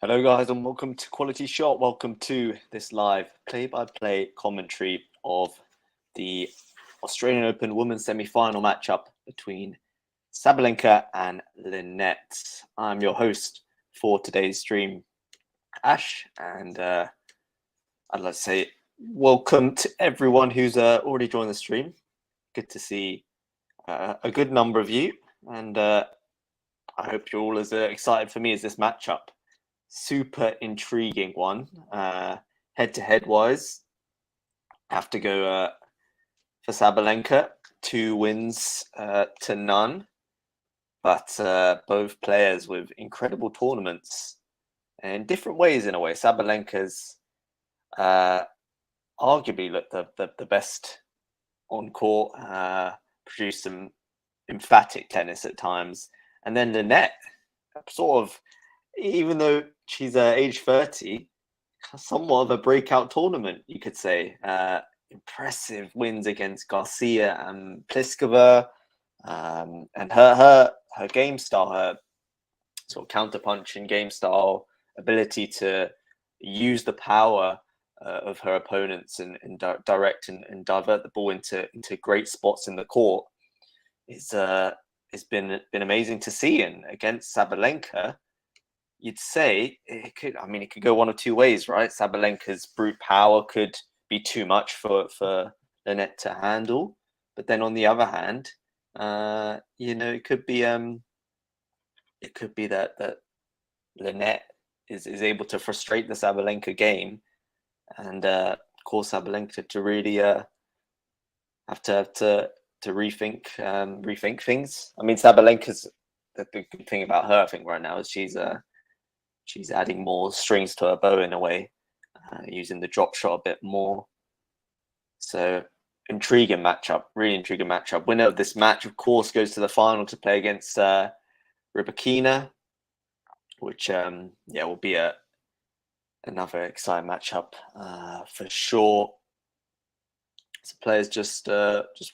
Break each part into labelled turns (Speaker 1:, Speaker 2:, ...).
Speaker 1: Hello, guys, and welcome to Quality Shot. Welcome to this live play-by-play commentary of the Australian Open Women's Semi-Final matchup between Sabalenka and Linette. I'm your host for today's stream, Ash, and I'd like to say welcome to everyone who's already joined the stream. Good to see a good number of you, and I hope you're all as excited for me as this matchup. Super intriguing one, head-to-head wise. Have to go for Sabalenka, 2 wins to none, but both players with incredible tournaments in different ways. In a way, Sabalenka's arguably looked the best on court, produced some emphatic tennis at times, and then Linette, sort of, even though she's age 30, somewhat of a breakout tournament, you could say. Impressive wins against Garcia and Pliskova, and her game style, her sort of counterpunching game style, ability to use the power of her opponents and direct and divert the ball into great spots in the court. It's been amazing to see. And against Sabalenka, you'd say it could go one of two ways, right? Sabalenka's brute power could be too much for Linette to handle, but then on the other hand, it could be that Linette is able to frustrate the Sabalenka game and cause Sabalenka to really have to rethink things. I mean, Sabalenka's the good thing about her, I think, right now is she's adding more strings to her bow in a way, using the drop shot a bit more. So intriguing matchup, really intriguing matchup. Winner of this match, of course, goes to the final to play against Rybakina, which will be another exciting matchup for sure. So players just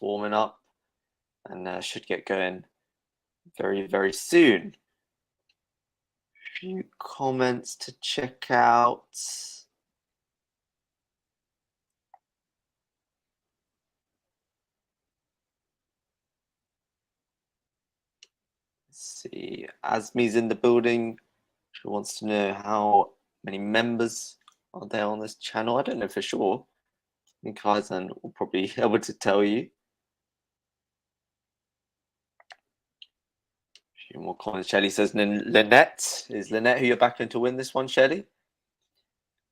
Speaker 1: warming up and should get going very, very soon. Few comments to check out. Let's see. Asmi's in the building. She wants to know how many members are there on this channel. I don't know for sure. I think Kaizen will probably be able to tell you. A few more comments. Shelly says, Linette. Is Linette who you're backing to win this one, Shelly?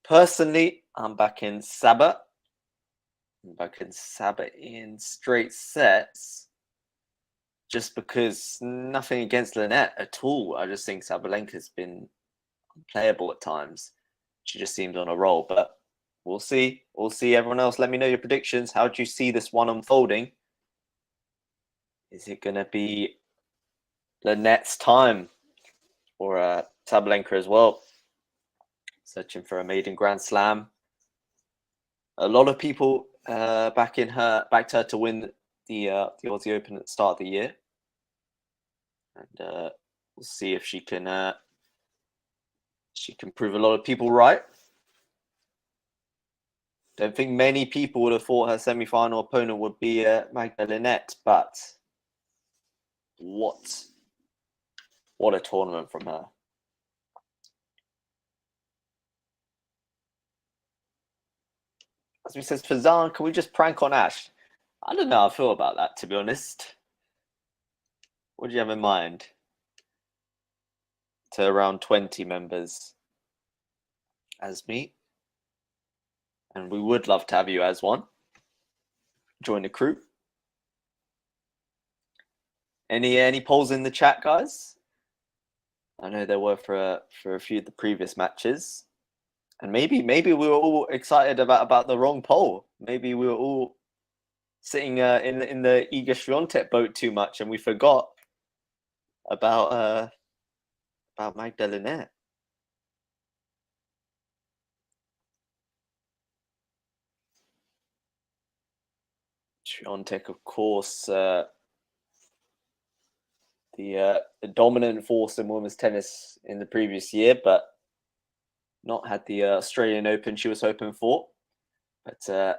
Speaker 1: Personally, I'm backing Saba. I'm backing Saba in straight sets, just because nothing against Linette at all. I just think Sabalenka's been unplayable at times. She just seems on a roll, but we'll see. We'll see. Everyone else, let me know your predictions. How do you see this one unfolding? Is it going to be Linette's time or Sabalenka as well? Searching for a maiden Grand Slam. A lot of people backed her to win the Aussie Open at the start of the year, and we'll see if she can prove a lot of people right. Don't think many people would have thought her semi-final opponent would be Magda Linette, but what a tournament from her. As we says, Fazan, can we just prank on Ash? I don't know how I feel about that, to be honest. What do you have in mind? To around 20 members as me. And we would love to have you as one. Join the crew. Any polls in the chat, guys? I know there were for a few of the previous matches. And maybe we were all excited about the wrong poll. Maybe we were all sitting in the Iga Swiatek boat too much, and we forgot about Magda Linette. Swiatek, of course, the dominant force in women's tennis in the previous year, but not had the Australian Open she was hoping for. But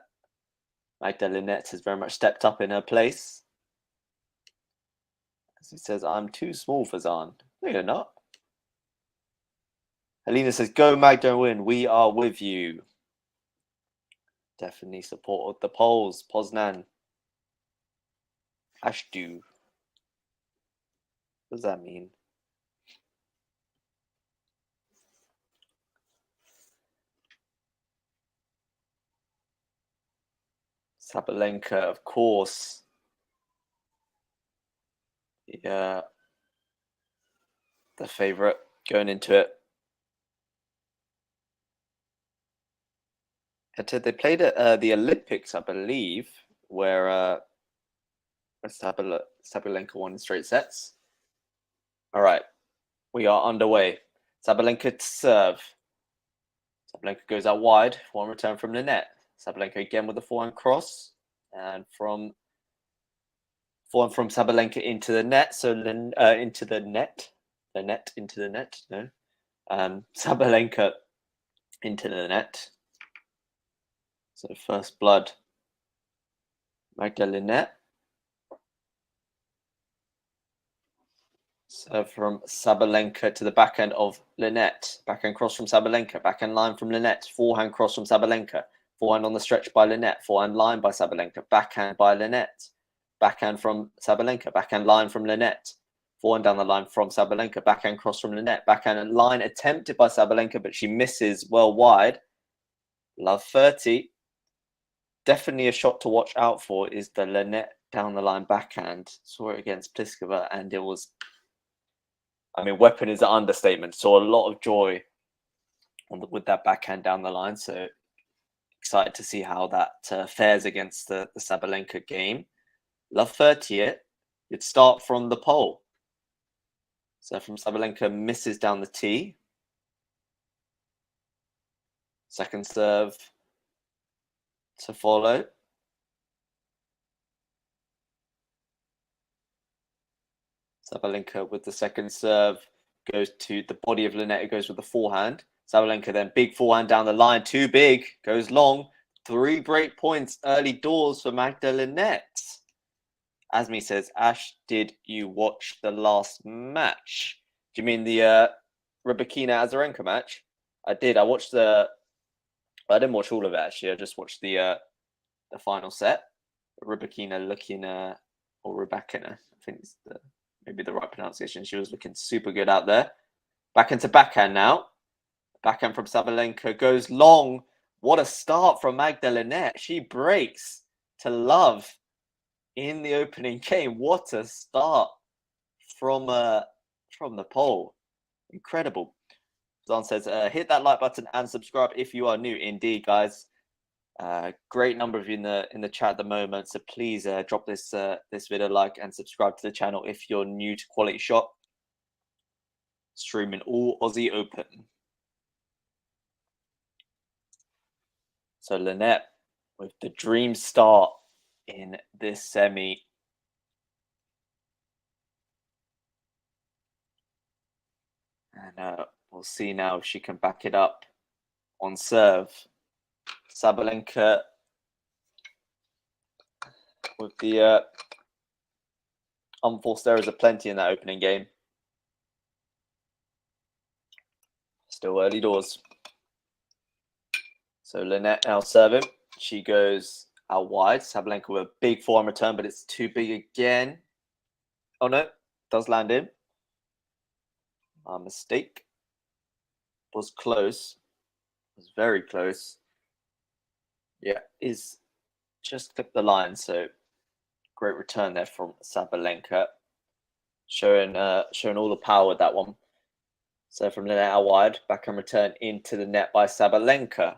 Speaker 1: Magda Linette has very much stepped up in her place. As he says, I'm too small for Zahn. No, you're not. Aryna says, go Magda, win. We are with you. Definitely support the Poles. Poznan. Ashdu. What does that mean? Sabalenka, of course. Yeah. The favorite going into it. They played at the Olympics, I believe, where Sabalenka won in straight sets. All right, we are underway. Sabalenka to serve. Sabalenka goes out wide. One return from Linette. Sabalenka again with the forehand cross, and from Sabalenka into the net. So into the net. The net into the net. No, Sabalenka into the net. So first blood. Magda Linette. So from Sabalenka to the backhand of Linette. Backhand cross from Sabalenka. Backhand line from Linette. Forehand cross from Sabalenka. Forehand on the stretch by Linette. Forehand line by Sabalenka. Backhand by Linette. Backhand from Sabalenka. Backhand line from Linette. Forehand down the line from Sabalenka. Backhand cross from Linette. Backhand line attempted by Sabalenka, but she misses well wide. Love 30. Definitely a shot to watch out for is the Linette down the line backhand. Saw it against Pliskova, and it was... I mean, weapon is an understatement. Saw a lot of joy with that backhand down the line. So excited to see how that fares against the Sabalenka game. Love 30 it. You'd start from the pole. So from Sabalenka misses down the tee. Second serve to follow. Sabalenka with the second serve goes to the body of Linette, goes with the forehand. Sabalenka then big forehand down the line, too big, goes long. 3 break points early doors for Magda Linette. Asmi says, Ash, did you watch the last match? Do you mean the Rybakina Azarenka match? I did. I didn't watch all of it actually. I just watched the final set. Rybakina looking or Rybakina, I think it's maybe the right pronunciation. She was looking super good out there. Back into backhand now. Backhand from Sabalenka goes long. What a start from Magda Linette. She breaks to love in the opening game. What a start from the pole. Incredible. Zahn says, hit that like button and subscribe if you are new. Indeed, guys. Great number of you in the chat at the moment. So please drop this video like and subscribe to the channel if you're new to QualityShot. Streaming all Aussie Open. So Linette with the dream start in this semi. And we'll see now if she can back it up on serve. Sabalenka with the unforced errors aplenty in that opening game. Still early doors. So Linette now serving. She goes out wide. Sabalenka with a big forehand return, but it's too big again. Oh no, does land in. Mistake. Was close. Was very close. Yeah, is just clipped the line. So great return there from Sabalenka. Showing all the power with that one. So from Linette out wide, backhand return into the net by Sabalenka.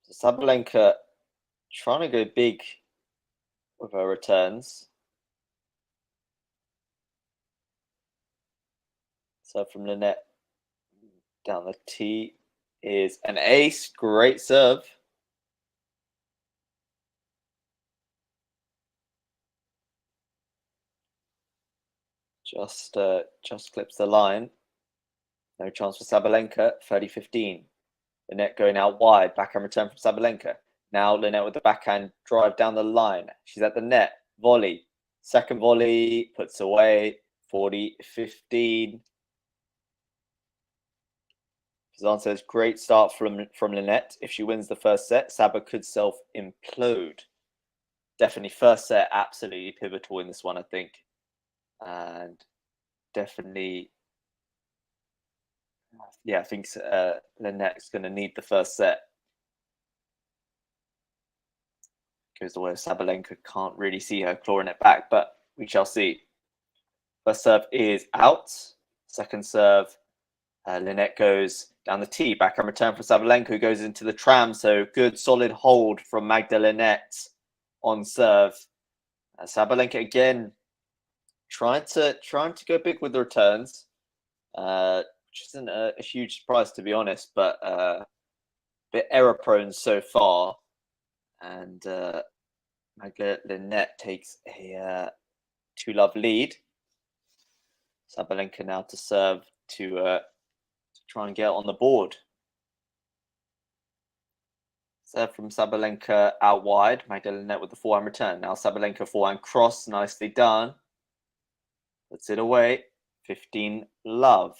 Speaker 1: So Sabalenka trying to go big with her returns. So from Linette down the tee is an ace. Great serve. Just clips the line. No chance for Sabalenka. 30-15. Linette going out wide. Backhand return from Sabalenka. Now Linette with the backhand drive down the line. She's at the net. Volley. Second volley. Puts away. 40-15. Fazan says, great start from Linette. If she wins the first set, Saba could self-implode. Definitely first set, absolutely pivotal in this one, I think. And definitely, yeah, I think Linette's going to need the first set. Goes the way Sabalenka can't really see her clawing it back, but we shall see. First serve is out. Second serve, Linette goes down the tee. Backhand return from Sabalenka, who goes into the tram. So good, solid hold from Magda Linette on serve. Sabalenka again trying to go big with the returns, which isn't a huge surprise to be honest, but a bit error prone so far. And Magda Linette takes a 2-love lead. Sabalenka now to serve to try and get on the board. Serve from Sabalenka out wide. Magda Linette with the forehand return. Now Sabalenka forehand cross, nicely done. Puts it away. 15-love.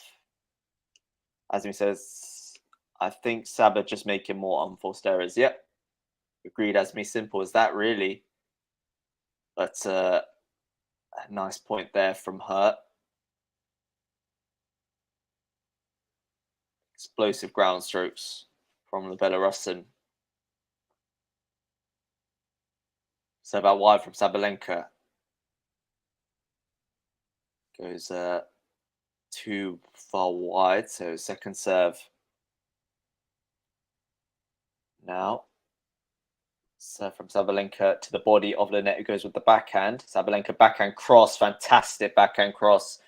Speaker 1: Azmi says, I think Saba just making more unforced errors. Yep. Agreed, Azmi. Simple as that, really. But a nice point there from her. Explosive ground strokes from the Belarusian. Serve out wide from Sabalenka. Goes too far wide, so second serve. Now, serve from Sabalenka to the body of Linette, who goes with the backhand. Sabalenka backhand cross, fantastic backhand cross.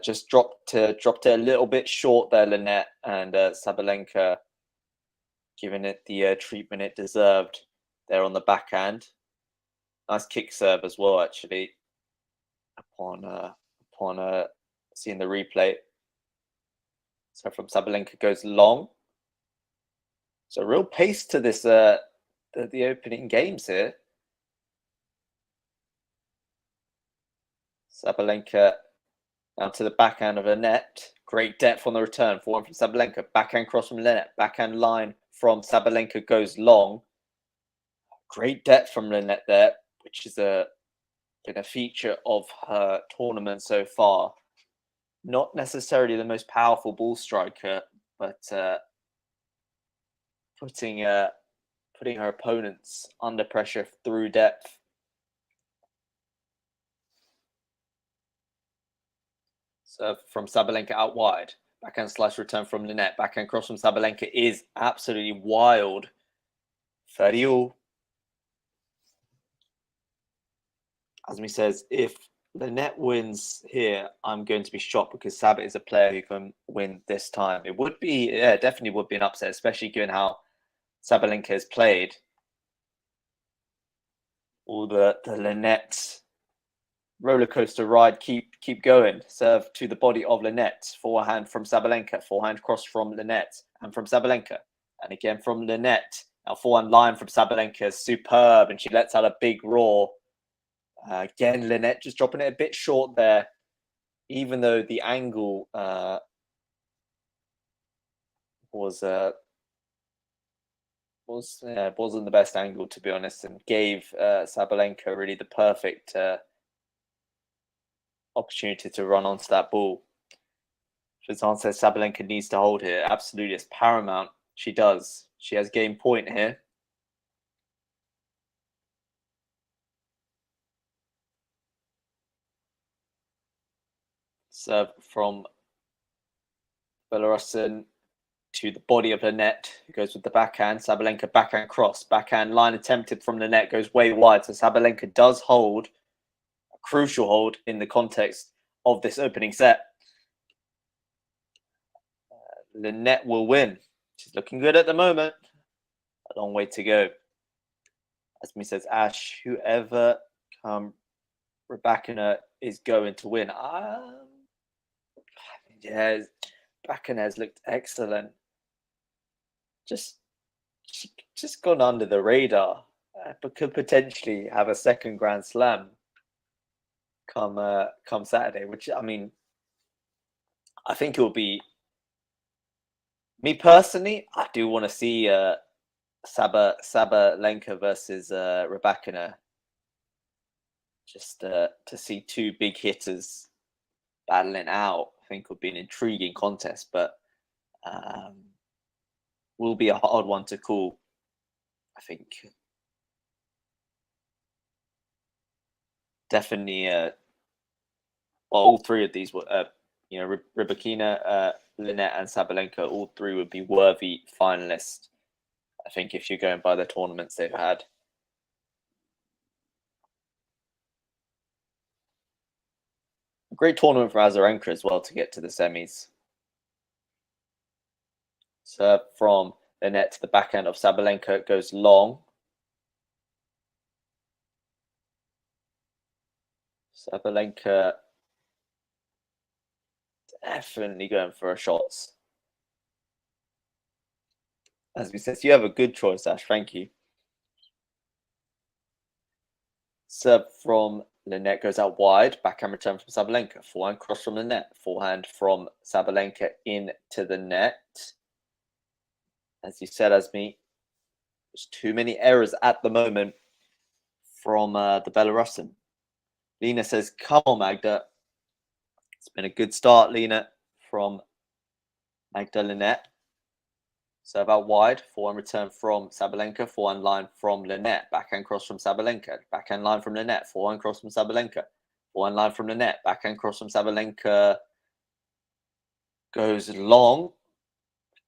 Speaker 1: Just dropped it a little bit short there, Linette, and Sabalenka giving it the treatment it deserved there on the backhand. Nice kick serve as well, actually. Upon seeing the replay. So from Sabalenka goes long. So real pace to this the opening games here. Sabalenka now to the backhand of Linette. Great depth on the return. Forehand from Sabalenka. Backhand cross from Linette. Backhand line from Sabalenka goes long. Great depth from Linette there, which is been a feature of her tournament so far. Not necessarily the most powerful ball striker, but putting her opponents under pressure through depth. Serve from Sabalenka out wide. Backhand slice return from Linette. Backhand cross from Sabalenka is absolutely wild. 30-all. Azmi says, if Linette wins here, I'm going to be shocked because Saba is a player who can win this time. It would be, yeah, definitely would be an upset, especially given how Sabalenka has played. All the Linette roller coaster ride keep going. Serve to the body of Linette. Forehand from Sabalenka. Forehand cross from Linette and from Sabalenka. And again from Linette. Now forehand line from Sabalenka. Superb. And she lets out a big roar. Again, Linette just dropping it a bit short there, even though the angle wasn't the best angle, to be honest, and gave Sabalenka really the perfect opportunity to run onto that ball. Fazan says Sabalenka needs to hold here. Absolutely, it's paramount. She does. She has game point here. Serve from Belarusian to the body of Linette, who goes with the backhand. Sabalenka backhand cross. Backhand line attempted from Linette, goes way wide. So Sabalenka does hold, a crucial hold in the context of this opening set. Linette will win. She's looking good at the moment. A long way to go. As me says, Ash, whoever come Rybakina is going to win. Yeah, backhand has looked excellent. Just gone under the radar, but could potentially have a second Grand Slam come Saturday. Which, I mean, I think it will be. Me personally, I do want to see Sabalenka versus Rybakina. Just to see two big hitters battling out, I think would be an intriguing contest, but will be a hard one to call, I think. Definitely, well, all three of these were, Rybakina, Linette, and Sabalenka, all three would be worthy finalists, I think, if you're going by the tournaments they've had. A great tournament for Azarenka as well to get to the semis. Serve from Linette to the backhand of Sabalenka. It goes long. Sabalenka definitely going for a shots. As we said, you have a good choice, Ash. Thank you. Serve from Linette goes out wide. Backhand return from Sabalenka. Forehand cross from the net. Forehand from Sabalenka into the net. As you said, Asmi, there's too many errors at the moment from the Belarusian. Lena says, come on, Magda. It's been a good start, Lena, from Magda Linette. Serve out wide. Forehand return from Sabalenka. Forehand line from Linette. Backhand cross from Sabalenka. Backhand line from Linette. Forehand cross from Sabalenka. Forehand line from Linette. Backhand cross from Sabalenka. Goes long.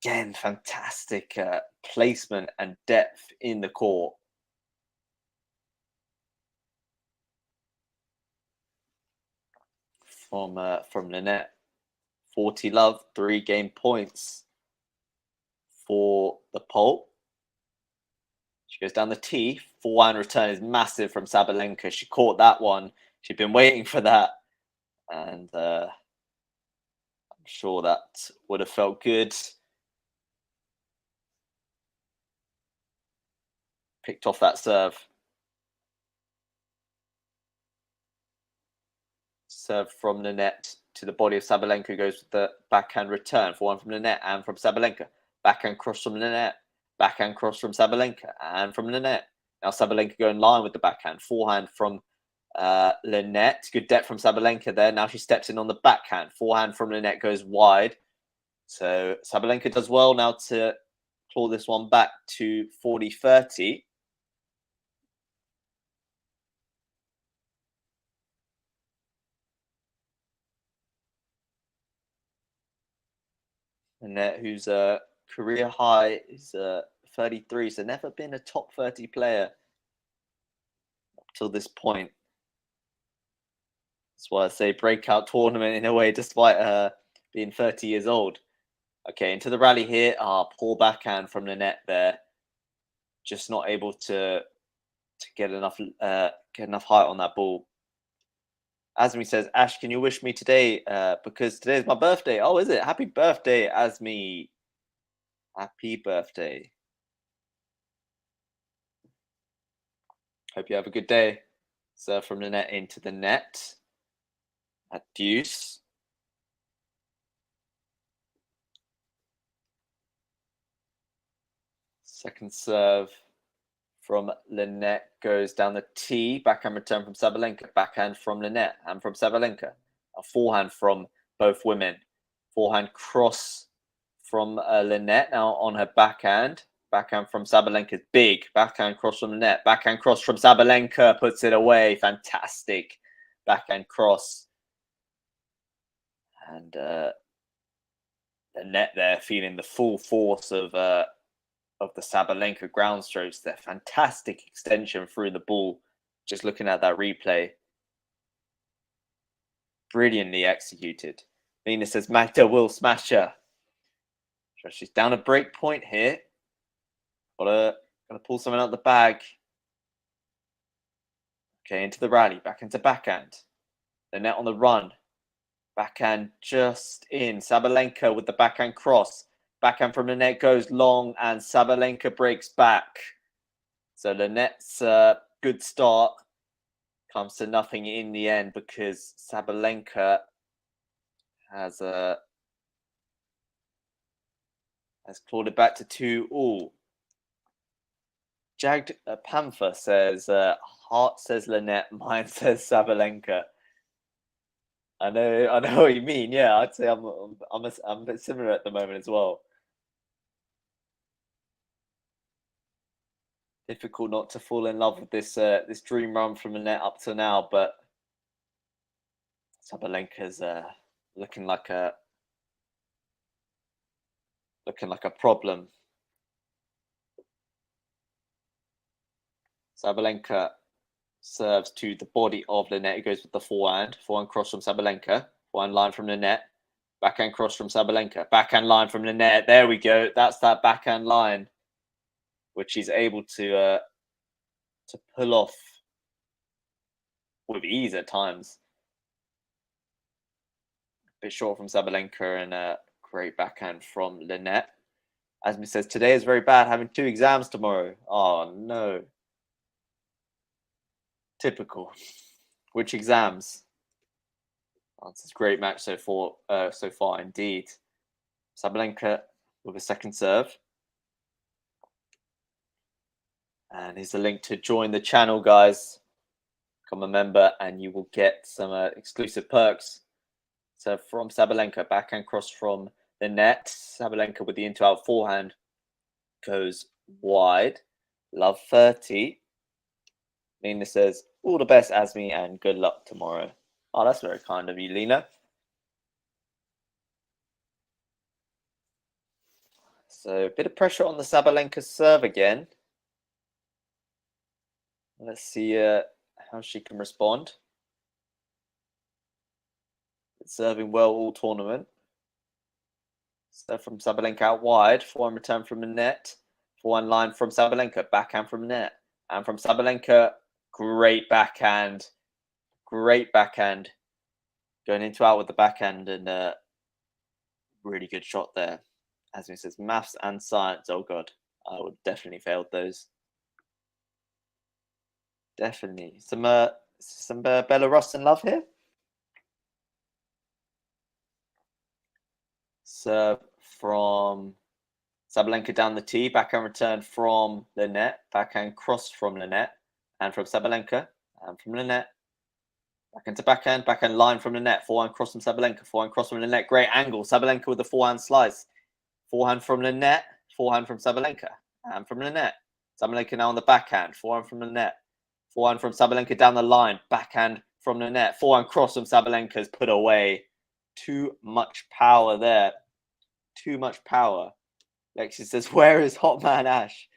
Speaker 1: Again, fantastic placement and depth in the court. From Linette. 40 love, 3 game points for the pole. She goes down the tee. Forehand return is massive from Sabalenka. She caught that one. She'd been waiting for that. And I'm sure that would have felt good. Picked off that serve. Serve from the net to the body of Sabalenka goes with the backhand return. Forehand from the net and from Sabalenka. Backhand cross from the net. Backhand cross from Sabalenka and from the net. Now Sabalenka going line with the backhand. Forehand from Linette. Good depth from Sabalenka there. Now she steps in on the backhand. Forehand from Linette goes wide. So Sabalenka does well now to claw this one back to 40-30. Linette, whose career high is 33, so never been a top 30 player up till this point. That's why I say breakout tournament in a way, despite her being 30 years old. Okay, into the rally here. Poor backhand from Linette there. Just not able to get enough height on that ball. Asmi says, Ash, can you wish me today? Because today is my birthday. Oh, is it? Happy birthday, Asmi. Happy birthday. Hope you have a good day. Serve from the net into the net. At deuce. Second serve from Linette goes down the tee. Backhand return from Sabalenka. Backhand from Linette and from Sabalenka. A forehand from both women. Forehand cross from Linette now on her backhand. Backhand from Sabalenka is big. Backhand cross from Linette. Backhand cross from Sabalenka puts it away. Fantastic backhand cross. And Linette there feeling the full force of the Sabalenka ground strokes there. Fantastic extension through the ball. Just looking at that replay. Brilliantly executed. Nina says Magda will smash her. So she's down a break point here. Gotta pull something out of the bag. Okay, into the rally. Back into backhand. Linette on the run. Backhand just in. Sabalenka with the backhand cross. Backhand from Linette goes long and Sabalenka breaks back. So Linette's good start comes to nothing in the end because Sabalenka has clawed it back to 2-2. Jagged Panther says, heart says Linette, mine says Sabalenka. I know what you mean. Yeah, I'd say I'm a bit similar at the moment as well. Difficult not to fall in love with this this dream run from Linette up to now, but Sabalenka's looking like a problem. Sabalenka serves to the body of Linette. It goes with the forehand cross from Sabalenka, forehand line from Linette, backhand cross from Sabalenka, backhand line from Linette. There we go. That's that backhand line, which he's able to pull off with ease at times. A bit short from Sabalenka and a great backhand from Linette. Asmi says, today is very bad, having 2 exams tomorrow. Oh, no. Typical. Which exams? Oh, it's a great match so far, indeed. Sabalenka with a second serve. And here's the link to join the channel, guys. Become a member and you will get some exclusive perks. So from Sabalenka, backhand cross from the net. Sabalenka with the into-out forehand goes wide. Love 30. Lena says, all the best, Asmi, and good luck tomorrow. Oh, that's very kind of you, Lena. So a bit of pressure on the Sabalenka serve again. Let's see how she can respond. It's serving well all tournament. So from Sabalenka out wide, forehand return from the net. Forehand line from Sabalenka, backhand from net. And from Sabalenka, great backhand. Great backhand. Going into out with the backhand and really good shot there. As he says, maths and science. Oh, God. I would definitely failed those. Definitely. Some Belarusian love here. Serve from Sabalenka down the tee. Backhand return from Linette. Backhand cross from Linette. And from Sabalenka. And from Linette. Backhand to backhand. Backhand line from Linette. Forehand cross from Sabalenka. Forehand cross from Linette. Great angle. Sabalenka with the forehand slice. Forehand from Linette. Forehand from Sabalenka. And from Linette. Sabalenka now on the backhand. Forehand from Linette. Forehand from Sabalenka down the line. Backhand from Linette. Forehand cross from Sabalenka is put away. Too much power there. Too much power. Lexi says, where is Hot Man Ash?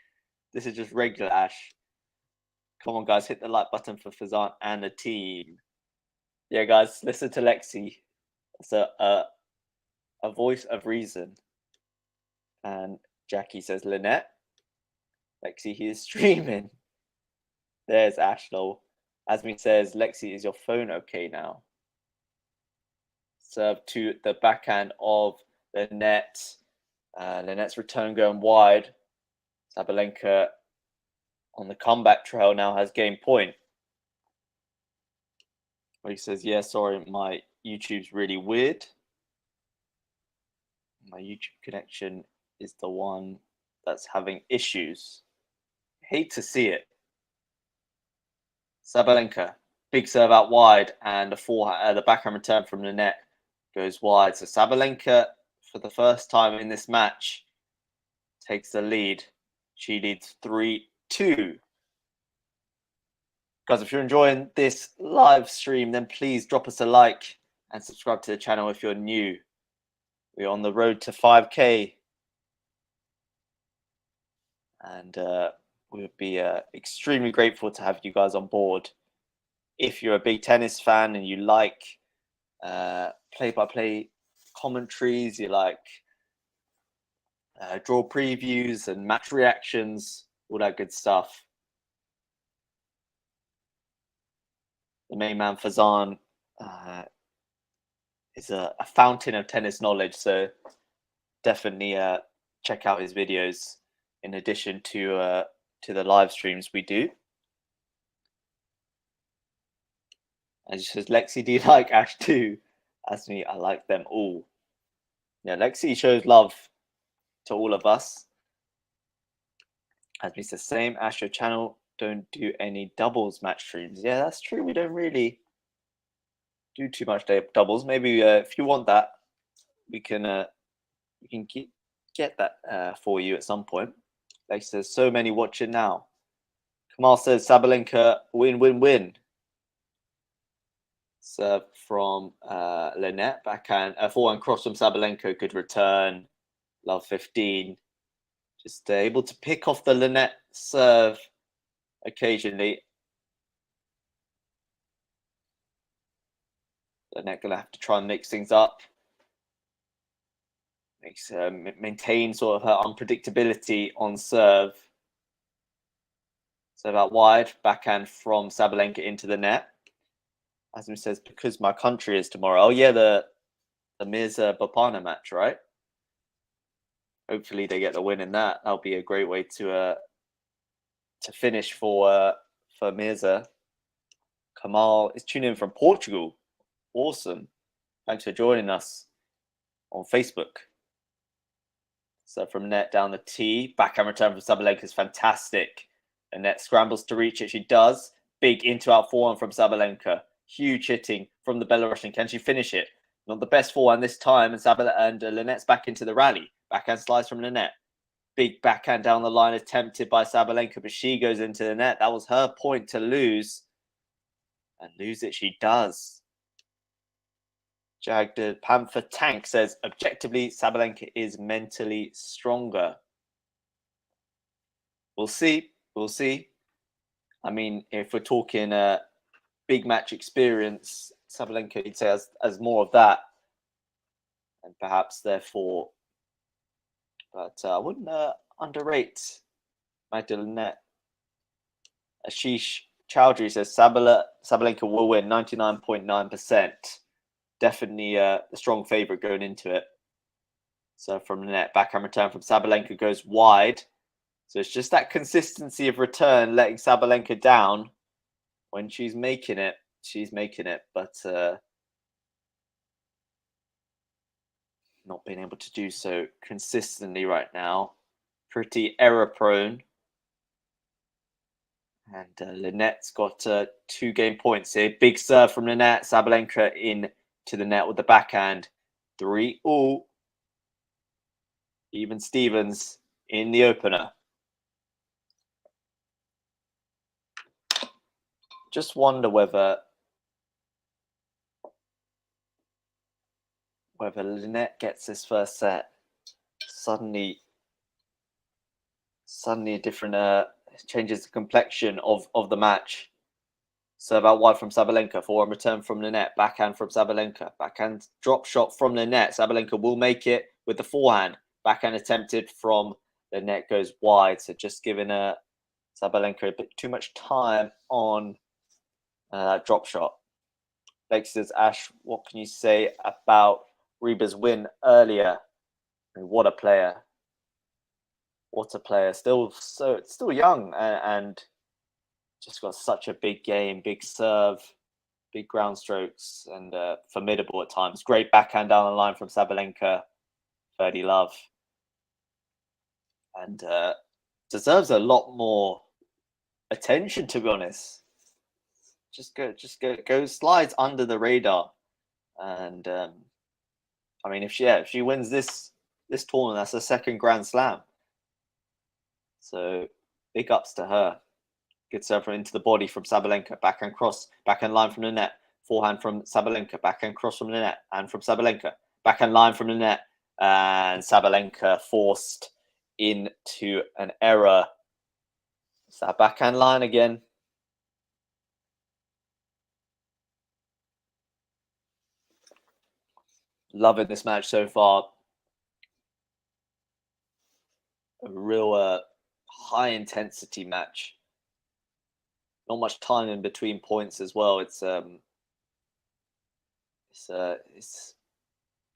Speaker 1: This is just regular Ash. Come on, guys. Hit the like button for Fazan and the team. Yeah, guys. Listen to Lexi. It's a voice of reason. And Jackie says, Linette. Lexi, he is streaming. There's Ashley. Asmi says, Lexi, is your phone okay now? Serve to the backhand of Linette. Linette's return going wide. Sabalenka on the comeback trail now has game point. Well, he says, yeah, sorry, my YouTube's really weird. My YouTube connection is the one that's having issues. Hate to see it. Sabalenka, big serve out wide, and the backhand return from Linette goes wide. So Sabalenka, for the first time in this match, takes the lead. She leads 3-2. Guys, if you're enjoying this live stream, then please drop us a like and subscribe to the channel if you're new. We're on the road to 5K. And we would be extremely grateful to have you guys on board. If you're a big tennis fan and you like play-by-play commentaries, you like draw previews and match reactions, all that good stuff. The main man Fazan is a fountain of tennis knowledge. So definitely check out his videos in addition to the live streams we do. And she says, Lexi, do you like Ash too? As me, I like them all. Yeah, Lexi shows love to all of us. As me says, same, Ash, your channel don't do any doubles match streams. Yeah, that's true. We don't really do too much doubles. Maybe if you want that, we can get that for you at some point. Like says, so many watching now. Kamal says, Sabalenka, win, win, win. Serve from Linette, backhand, forehand cross from Sabalenka, good return. Love 15. Just able to pick off the Linette serve occasionally. Linette gonna have to try and mix things up. Maintain sort of her unpredictability on serve. Serve out wide, backhand from Sabalenka into the net. Asmi says, because my country is tomorrow. Oh yeah, the Mirza Bopana match, right? Hopefully they get the win in that. That'll be a great way to finish for Mirza. Kamal is tuning in from Portugal. Awesome. Thanks for joining us on Facebook. So from net down the tee, backhand return from Sabalenka is fantastic. The net scrambles to reach it. She does. Big into-out forehand from Sabalenka. Huge hitting from the Belarusian. Can she finish it? Not the best forehand this time. And Linette's back into the rally. Backhand slice from Linette. Big backhand down the line attempted by Sabalenka, but she goes into the net. That was her point to lose. And lose it she does. Jagd Panther Tank says, objectively, Sabalenka is mentally stronger. We'll see. We'll see. I mean, if we're talking big match experience, Sabalenka, you'd say, has more of that. And perhaps, therefore, but I wouldn't underrate Magda Linette. Ashish Chowdhury says, Sabalenka will win 99.9%. Definitely a strong favourite going into it. So from the net, backhand return from Sabalenka goes wide. So it's just that consistency of return letting Sabalenka down. When she's making it, she's making it. But not being able to do so consistently right now. Pretty error prone. And Linette's got 2 game points here. Big serve from Linette. Sabalenka in to the net with the backhand. 3-all. Even Stevens in the opener. Just wonder whether Linette gets this first set. Suddenly a different changes the complexion of the match. Serve out wide from Sabalenka. Forehand return from Linette. Backhand from Sabalenka. Backhand drop shot from Linette. Sabalenka will make it with the forehand. Backhand attempted from Linette goes wide. So just giving Sabalenka a bit too much time on drop shot. Lex says, Ash, what can you say about Reba's win earlier? I mean, what a player. What a player. Still young and just got such a big game, big serve, big ground strokes, and formidable at times. Great backhand down the line from Sabalenka. 30 love. And deserves a lot more attention, to be honest. Just go slides under the radar. And I mean, if she wins this tournament, that's a second Grand Slam. So big ups to her. Good serve into the body from Sabalenka. Backhand cross, backhand line from the net. Forehand from Sabalenka. Backhand cross from the net and from Sabalenka. Backhand line from the net. And Sabalenka forced into an error. It's that backhand line again. Loving this match so far. A real high intensity match. Not much time in between points as well. It's It's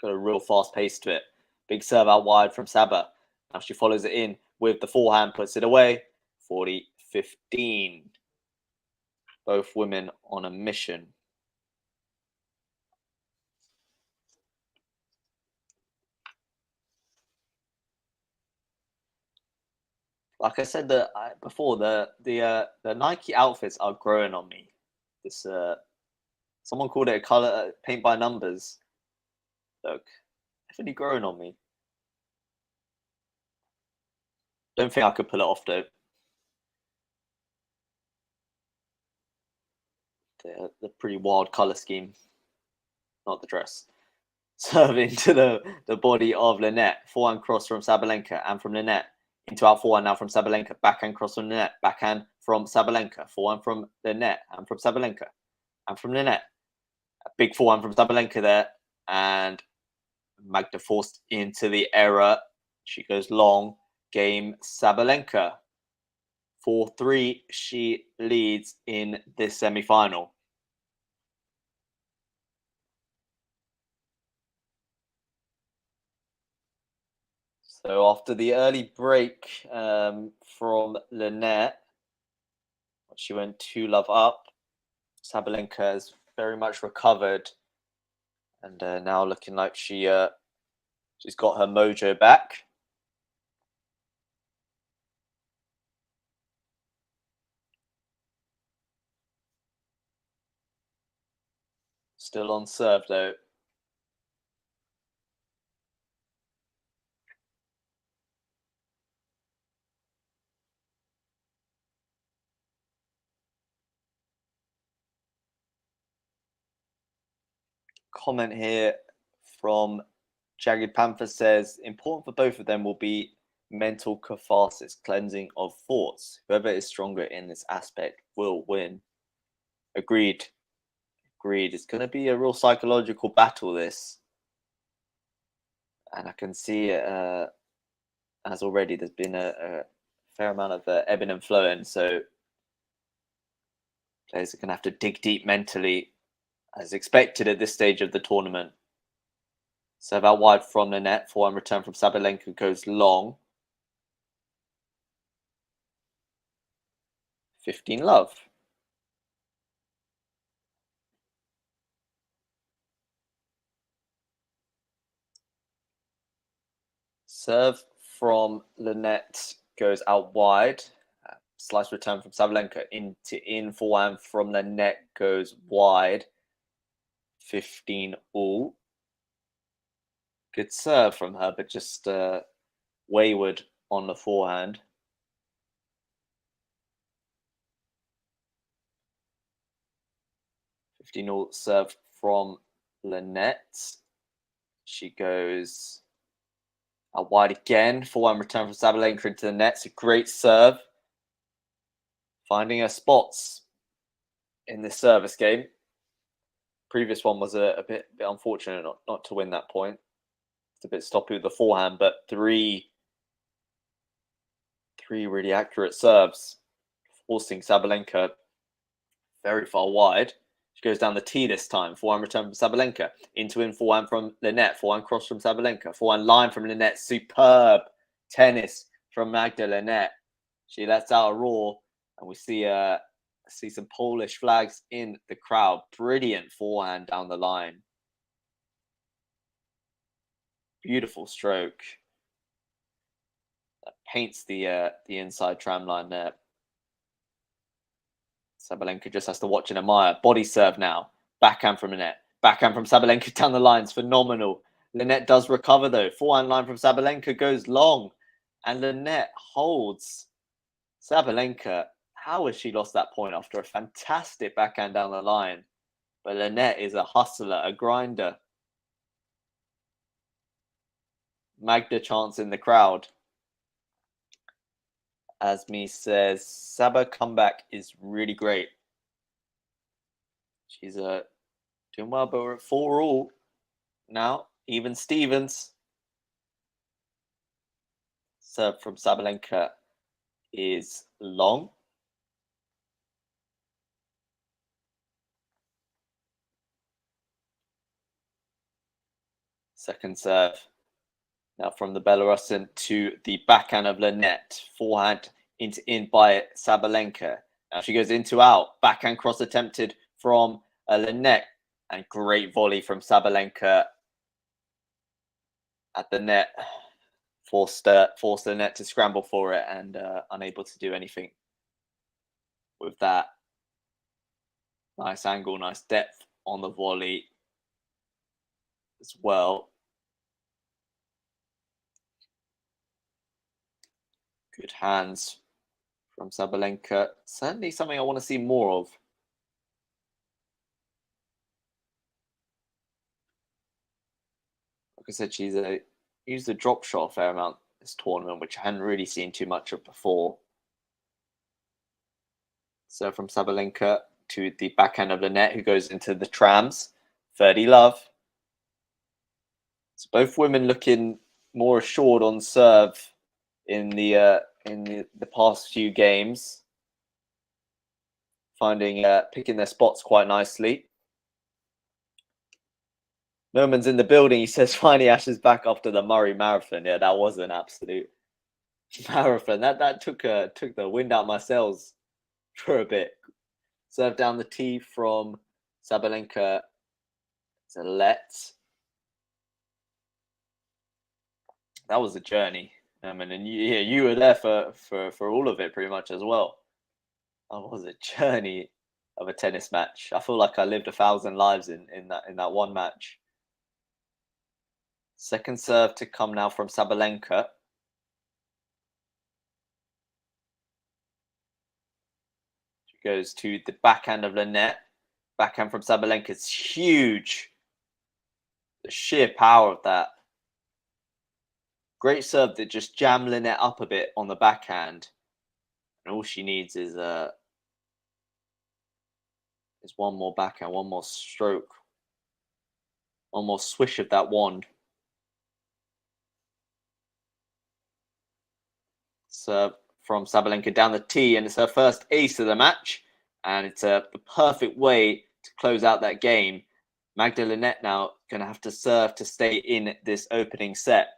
Speaker 1: got a real fast pace to it. Big serve out wide from Saba. Now she follows it in with the forehand, puts it away. 40-15. Both women on a mission. Like I said before, the Nike outfits are growing on me. This someone called it a color paint by numbers. Look, definitely growing on me. Don't think I could pull it off though. The pretty wild color scheme, not the dress. Serving to the body of Linette. Forehand cross from Sabalenka and from Linette. Into out forehand now from Sabalenka. Backhand cross from Linette. Backhand from Sabalenka. Forehand from Linette and from Sabalenka. And from Linette. A big forehand from Sabalenka there. And Magda forced into the error. She goes long. Game Sabalenka. 4-3. She leads in this semi-final. So after the early break from Linette, she went 2-love up. Sabalenka has very much recovered, and now looking like she's got her mojo back. Still on serve though. Comment here from Jagged Panther says, important for both of them will be mental catharsis, cleansing of thoughts. Whoever is stronger in this aspect will win. Agreed. Agreed. It's going to be a real psychological battle, this. And I can see it as already there's been a fair amount of ebbing and flowing. So players are going to have to dig deep mentally, as expected at this stage of the tournament. Serve out wide from the net. Forehand return from Sabalenka goes long. 15-love. Serve from Linette goes out wide. Slice return from Sabalenka in forehand from the net goes wide. 15-all. Good serve from her, but just wayward on the forehand. 15-all serve from Linette. She goes out wide again. Forehand return from Sabalenka into the net. It's a great serve. Finding her spots in this service game. Previous one was a bit unfortunate not to win that point. It's a bit stoppy with the forehand, but three really accurate serves, forcing Sabalenka very far wide. She goes down the tee this time. Forehand return from Sabalenka. Into in forehand from Linette. Forehand cross from Sabalenka. Forehand line from Linette. Superb tennis from Magda Linette. She lets out a roar, and we see some Polish flags in the crowd. Brilliant forehand down the line. Beautiful stroke. That paints the inside tram line there. Sabalenka just has to watch and admire. Body serve now. Backhand from Linette. Backhand from Sabalenka down the lines. Phenomenal. Linette does recover though. Forehand line from Sabalenka goes long. And Linette holds. Sabalenka, how has she lost that point after a fantastic backhand down the line? But Linette is a hustler, a grinder. Magda chants in the crowd. Asmi says, Saba comeback is really great. She's doing well, but we're at 4-all now. Even Stevens. Serve from Sabalenka is long. Second serve. Now from the Belarusian to the backhand of Linette. Forehand in by Sabalenka. Now she goes into out. Backhand cross attempted from Linette. And great volley from Sabalenka at the net. Forced the net to scramble for it and unable to do anything with that. Nice angle, nice depth on the volley as well. Good hands from Sabalenka. Certainly something I want to see more of. Like I said, she's used the drop shot a fair amount this tournament, which I hadn't really seen too much of before. So from Sabalenka to the backhand of Linette, who goes into the trams. 30 love. So both women looking more assured on serve in the past few games, picking their spots quite nicely. Norman's in the building. He says, finally Ash is back after the Murray Marathon. Yeah, that was an absolute marathon. That took the wind out my sails for a bit. Serve down the tee from Sabalenka to Let. That was a journey. And you were there for all of it pretty much as well. That was a journey of a tennis match. I feel like I lived 1,000 lives in that one match. Second serve to come now from Sabalenka. She goes to the backhand of Linette. Backhand from Sabalenka is huge. The sheer power of that. Great serve that just jammed Linette up a bit on the backhand. And all she needs is one more backhand, one more stroke, one more swish of that wand. Serve from Sabalenka down the tee, and it's her first ace of the match. And it's the perfect way to close out that game. Magda Linette now going to have to serve to stay in this opening set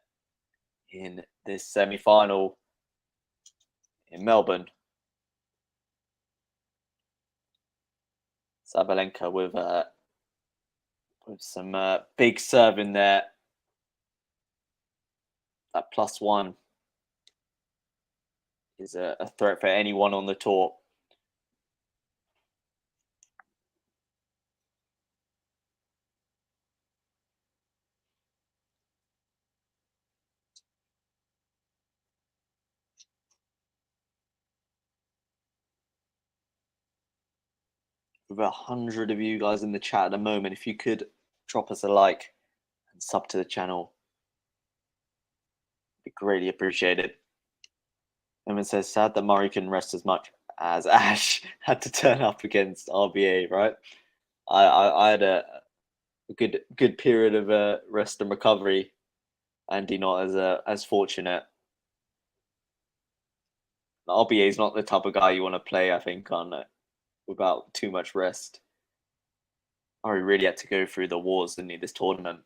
Speaker 1: in this semi-final in Melbourne. Sabalenka with some big serve in there. That +1 is a threat for anyone on the tour. With 100 of you guys in the chat at the moment, if you could drop us a like and sub to the channel, it'd be greatly appreciated. Evan says, sad that Murray couldn't rest as much as Ash had to turn up against RBA, right? I had a good period of rest and recovery. Andy not as fortunate. RBA is not the type of guy you want to play, I think, on without too much rest. Murray really had to go through the wars, didn't he, this tournament?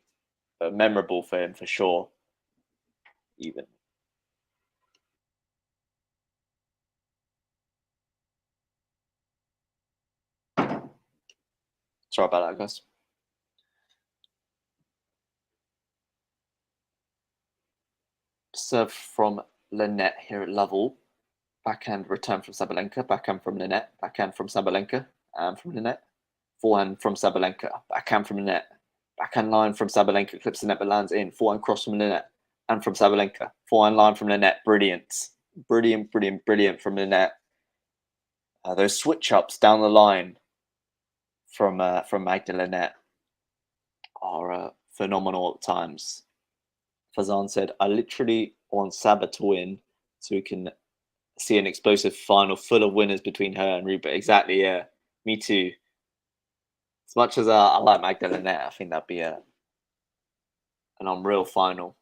Speaker 1: But memorable for him, for sure. Even. Sorry about that, guys. Serve from Linette here at level. Backhand return from Sabalenka. Backhand from Linette. Backhand from Sabalenka. And from Linette. Forehand from Sabalenka. Backhand from Linette. Backhand line from Sabalenka. Clips the net but lands in. Forehand cross from Linette. And from Sabalenka. Forehand line from Linette. Brilliant. Brilliant from Linette. Those switch ups down the line from Magda Linette are phenomenal at times. Fazan said, I literally want Saba to win so we can see an explosive final full of winners between her and Reba. Exactly, yeah. Me too. As much as I like Magda Linette, I think that'd be an unreal final.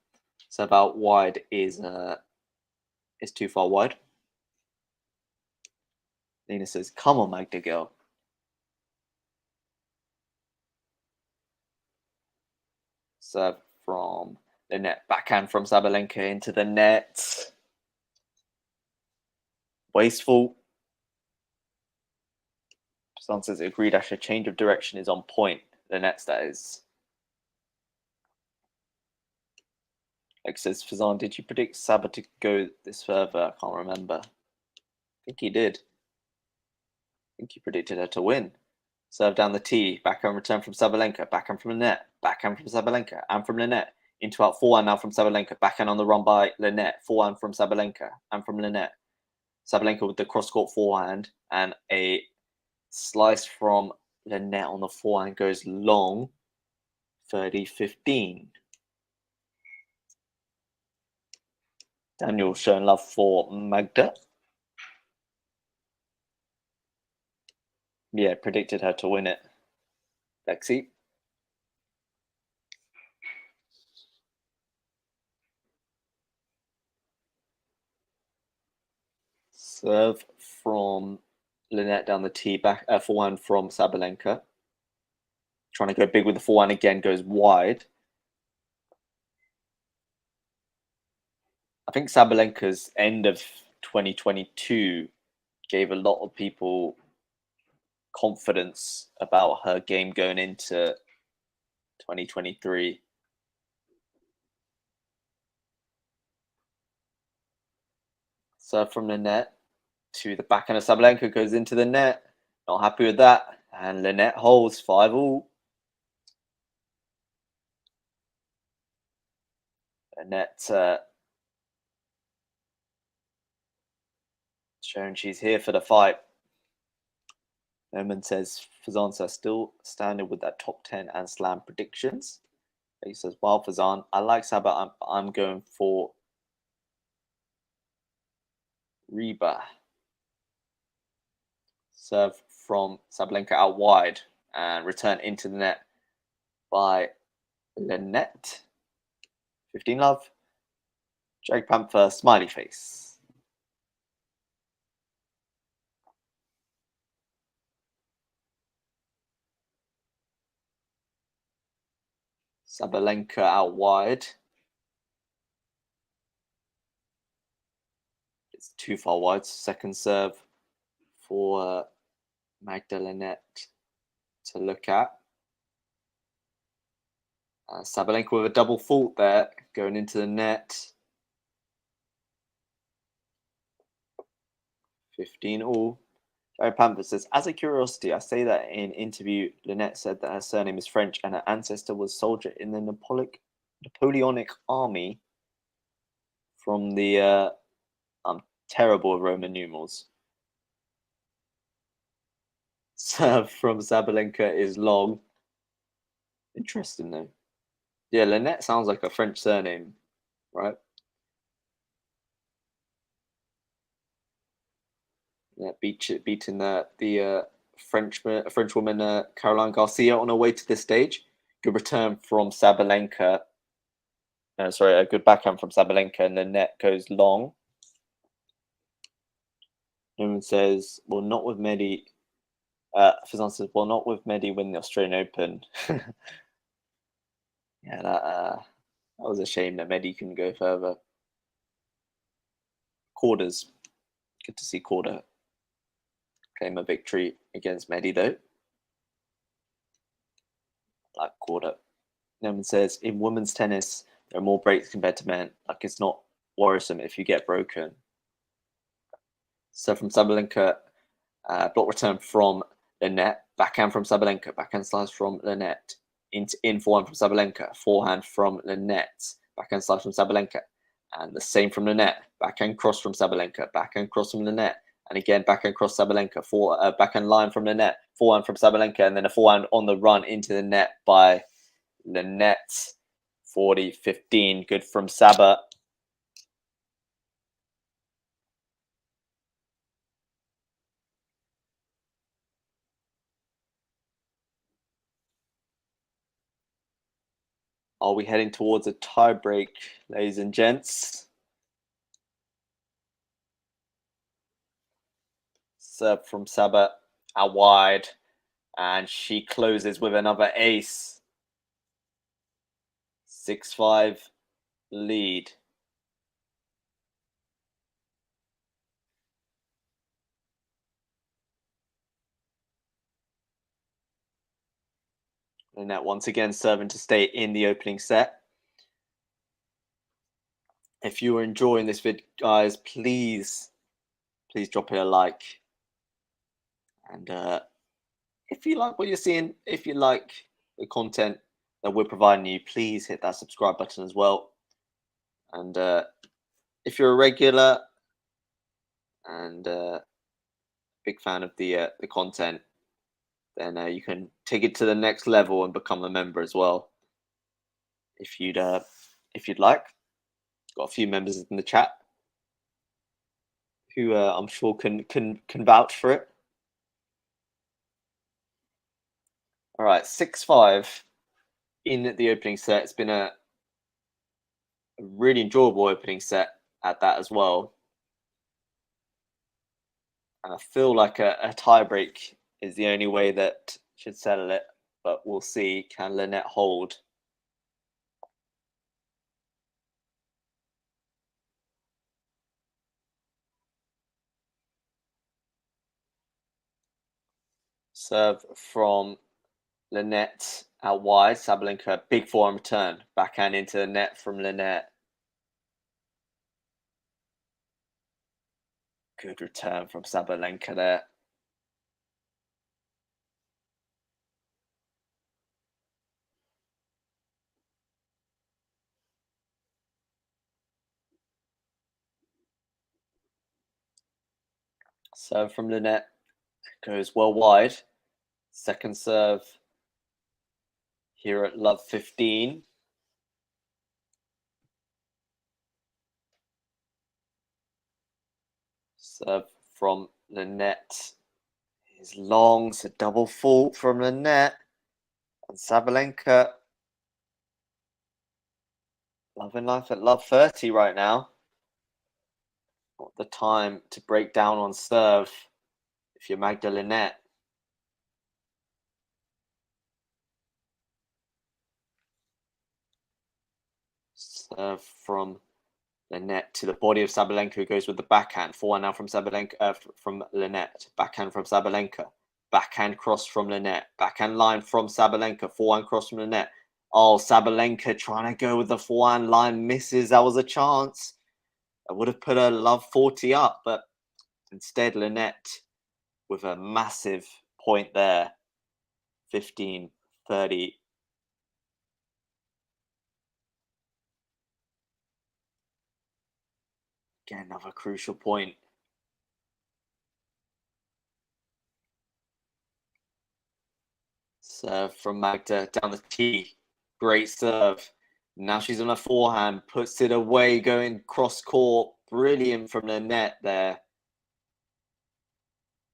Speaker 1: So about wide is too far wide. Nina says, come on, Magda girl. So from Linette. Backhand from Sabalenka into the net. Wasteful. Fazan says agreed, Asher. Change of direction is on point. Linette's, that is. Like says, Fazan, did you predict Saba to go this further? I can't remember. I think he did. I think he predicted her to win. Serve down the tee. Backhand return from Sabalenka. Backhand from Linette. Backhand from Sabalenka. And from Linette. Into out forehand now from Sabalenka. Backhand on the run by Linette. Forehand from Sabalenka. And from Linette. Sabalenka with the cross-court forehand. And a slice from Linette on the forehand goes long. 30-15. Daniel showing love for Magda. Yeah, predicted her to win it. Lexi. Serve from Linette down the tee, back forehand from Sabalenka. Trying to go big with the forehand again, goes wide. I think Sabalenka's end of 2022 gave a lot of people confidence about her game going into 2023. Serve from Linette to the backhand of Sabalenka, goes into the net. Not happy with that. And Linette holds 5-all. Linette showing she's here for the fight. Norman says, Fazan still standing with that top 10 and slam predictions. He says, well, Fazan, I like Saba. I'm going for Reba. Serve from Sabalenka out wide and return into the net by Linette. 15 love. Jake Panther, smiley face. Sabalenka out wide. It's too far wide. Second serve for Magda Linette to look at. Sabalenka with a double fault there, going into the net. 15-all. Jerry Panther says, as a curiosity, I say that in interview, Linette said that her surname is French and her ancestor was soldier in the Napoleonic army from the terrible Roman numerals. Serve from Sabalenka is long. Interesting though. Yeah, Linette sounds like a French surname, right? Yeah, beating the French woman Caroline Garcia on her way to this stage. Good return from Sabalenka. Sorry, a good backhand from Sabalenka, and the net goes long. Newman says, well, not with Mehdi. Fazan says, well, not with Mehdi winning the Australian Open. Yeah, that was a shame that Mehdi couldn't go further. Quarters. Good to see Quarter claim a victory against Mehdi, though. Like Quarter. Newman says, in women's tennis, there are more breaks compared to men. Like, it's not worrisome if you get broken. So from Sabalenka, block return from Linette, backhand from Sabalenka, backhand slice from Linette, in forehand from Sabalenka, forehand from Linette, backhand slice from Sabalenka, and the same from Linette, backhand cross from Sabalenka, backhand cross from Linette, and again backhand cross Sabalenka, backhand line from Linette, forehand from Sabalenka, and then a forehand on the run into the net by Linette. 40-15, good from Saba. Are we heading towards a tie break, ladies and gents? Serve from Saba out wide, and she closes with another ace. 6-5 lead. Linette once again serving to stay in the opening set. If you are enjoying this vid, guys, please drop it a like. And if you like what you're seeing, if you like the content that we're providing you, please hit that subscribe button as well. And if you're a regular and big fan of the content, then you can take it to the next level and become a member as well. If you'd like, got a few members in the chat who I'm sure can vouch for it. All right, 6-5 in the opening set. It's been a really enjoyable opening set at that as well. And I feel like a tiebreak is the only way that should settle it, but we'll see. Can Linette hold? Serve from Linette out wide. Sabalenka, big forehand return. Backhand into the net from Linette. Good return from Sabalenka there. Serve from Linette goes well wide. Second serve here at love 15. Serve from Linette is long, it's a double fault from Linette. And Sabalenka loving life at love 30 right now. Not the time to break down on serve if you're Magda Linette. Serve from Linette to the body of Sabalenka, who goes with the backhand. Forehand now from Sabalenka, from Linette. Backhand from Sabalenka. Backhand cross from Linette. Backhand line from Sabalenka. Forehand cross from Linette. Oh, Sabalenka trying to go with the forehand line. Misses. That was a chance. I would have put a love 40 up, but instead Linette with a massive point there. 15-30. Again, another crucial point. Serve from Magda down the tee. Great serve. Now she's on a forehand, puts it away, going cross court. Brilliant from the net there.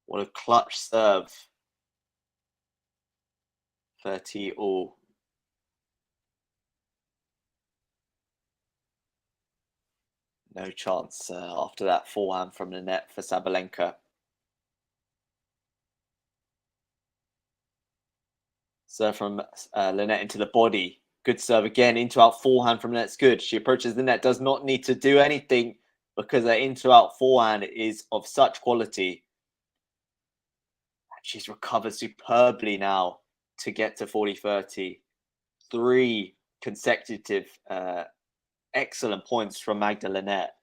Speaker 1: What a clutch serve. 30 all. No chance after that forehand from the net for Sabalenka. Serve from Linette into the body. Good serve again. Into out forehand from Linette's good. She approaches the net. Does not need to do anything because her into out forehand is of such quality. She's recovered superbly now to get to 40-30. 3 consecutive excellent points from Magda Linette,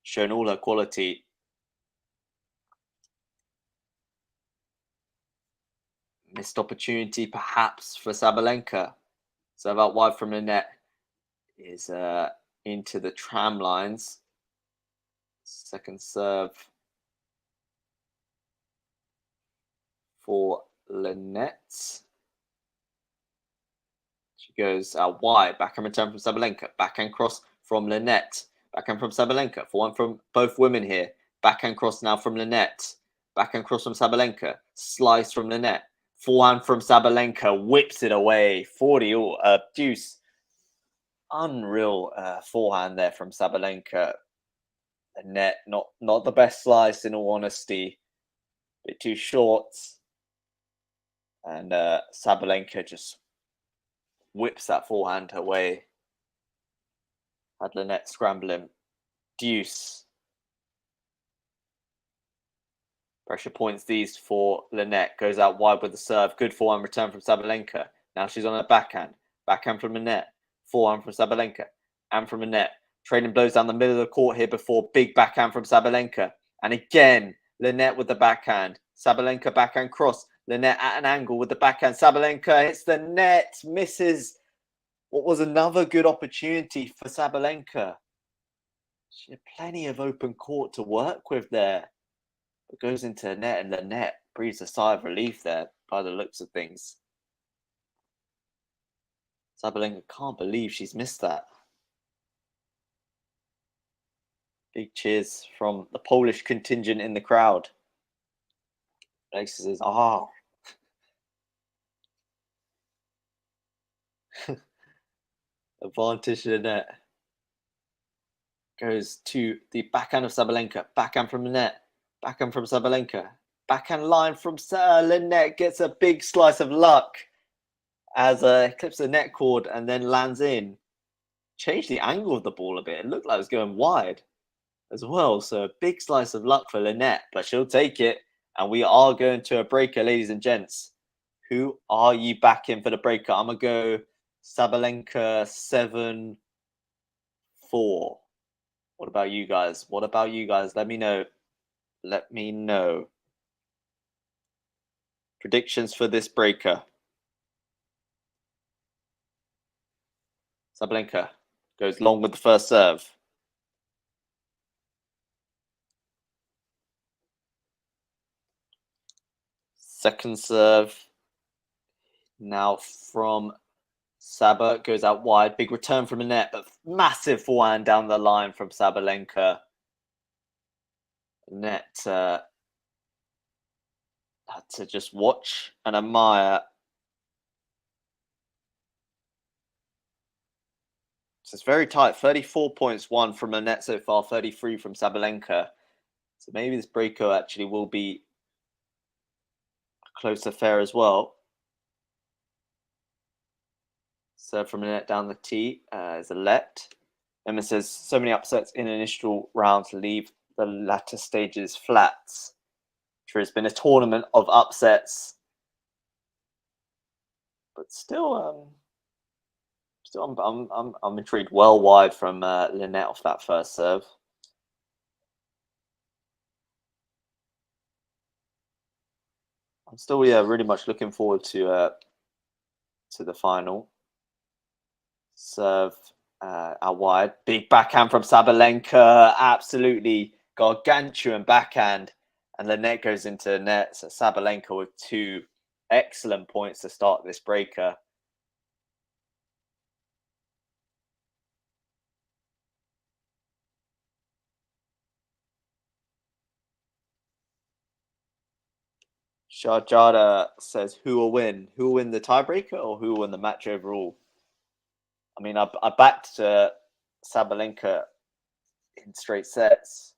Speaker 1: showing all her quality. Missed opportunity perhaps for Sabalenka. Serve out wide from Linette is into the tram lines. Second serve for Linette. She goes out wide. Backhand return from Sabalenka. Backhand cross from Linette. Backhand from Sabalenka. For one from both women here. Backhand cross now from Linette. Backhand cross from Sabalenka. Slice from Linette. Forehand from Sabalenka. Whips it away. 40 all. Deuce. Unreal forehand there from Sabalenka. Linette, not the best slice in all honesty. Bit too short. And Sabalenka just whips that forehand away. Had Linette scrambling. Deuce. Pressure points these for Linette. Goes out wide with the serve. Good forehand return from Sabalenka. Now she's on her backhand. Backhand from Linette. Forehand from Sabalenka. And from Linette. Trading blows down the middle of the court here before. Big backhand from Sabalenka. And again, Linette with the backhand. Sabalenka backhand cross. Linette at an angle with the backhand. Sabalenka hits the net. Misses what was another good opportunity for Sabalenka. She had plenty of open court to work with there. It goes into the net, and the net breathes a sigh of relief there by the looks of things. Sabalenka can't believe she's missed that. Big cheers from the Polish contingent in the crowd. Alexis says, advantage to the net. Goes to the backhand of Sabalenka. Backhand from the net. Backhand from Sabalenka. Backhand line from Linette. Gets a big slice of luck as clips the net cord and then lands in. Changed the angle of the ball a bit. It looked like it was going wide as well. So a big slice of luck for Linette, but she'll take it. And we are going to a breaker, ladies and gents. Who are you backing for the breaker? I'm going to go Sabalenka 7-4. What about you guys? What about you guys? Let me know. Let me know. Predictions for this breaker. Sabalenka goes long with the first serve. Second serve. Now from Saba, goes out wide. Big return from the net, but massive forehand down the line from Sabalenka. Net had to just watch and admire. So it's very tight. 34 points won from Linette so far, 33 from Sabalenka. So maybe this breaker actually will be a close affair as well. Serve from Linette down the tee is a let. Emma says, so many upsets in initial rounds leave the latter stages flat. Sure, it's been a tournament of upsets. But still, I'm intrigued. Well wide from Linette off that first serve. I'm still, really much looking forward to the final. Serve out wide. Big backhand from Sabalenka. Absolutely gargantuan backhand. And Linette goes into the net. So Sabalenka with 2 excellent points to start this breaker. Sharjada says, who will win? Who will win the tiebreaker or who will win the match overall? I mean, I backed Sabalenka in straight sets.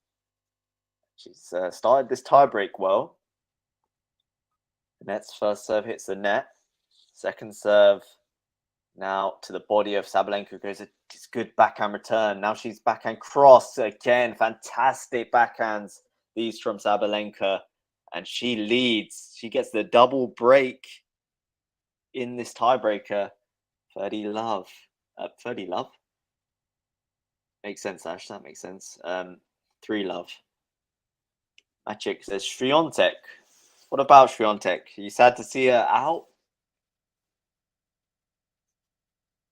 Speaker 1: She's started this tiebreak well. Linette's first serve hits the net. Second serve now to the body of Sabalenka goes a good backhand return. Now she's backhand cross again. Fantastic backhands, these from Sabalenka. And she leads. She gets the double break in this tiebreaker. 30 love. 30 love? Makes sense, Ash. That makes sense. 3 love. Magic says Swiatek. What about Swiatek? You sad to see her out?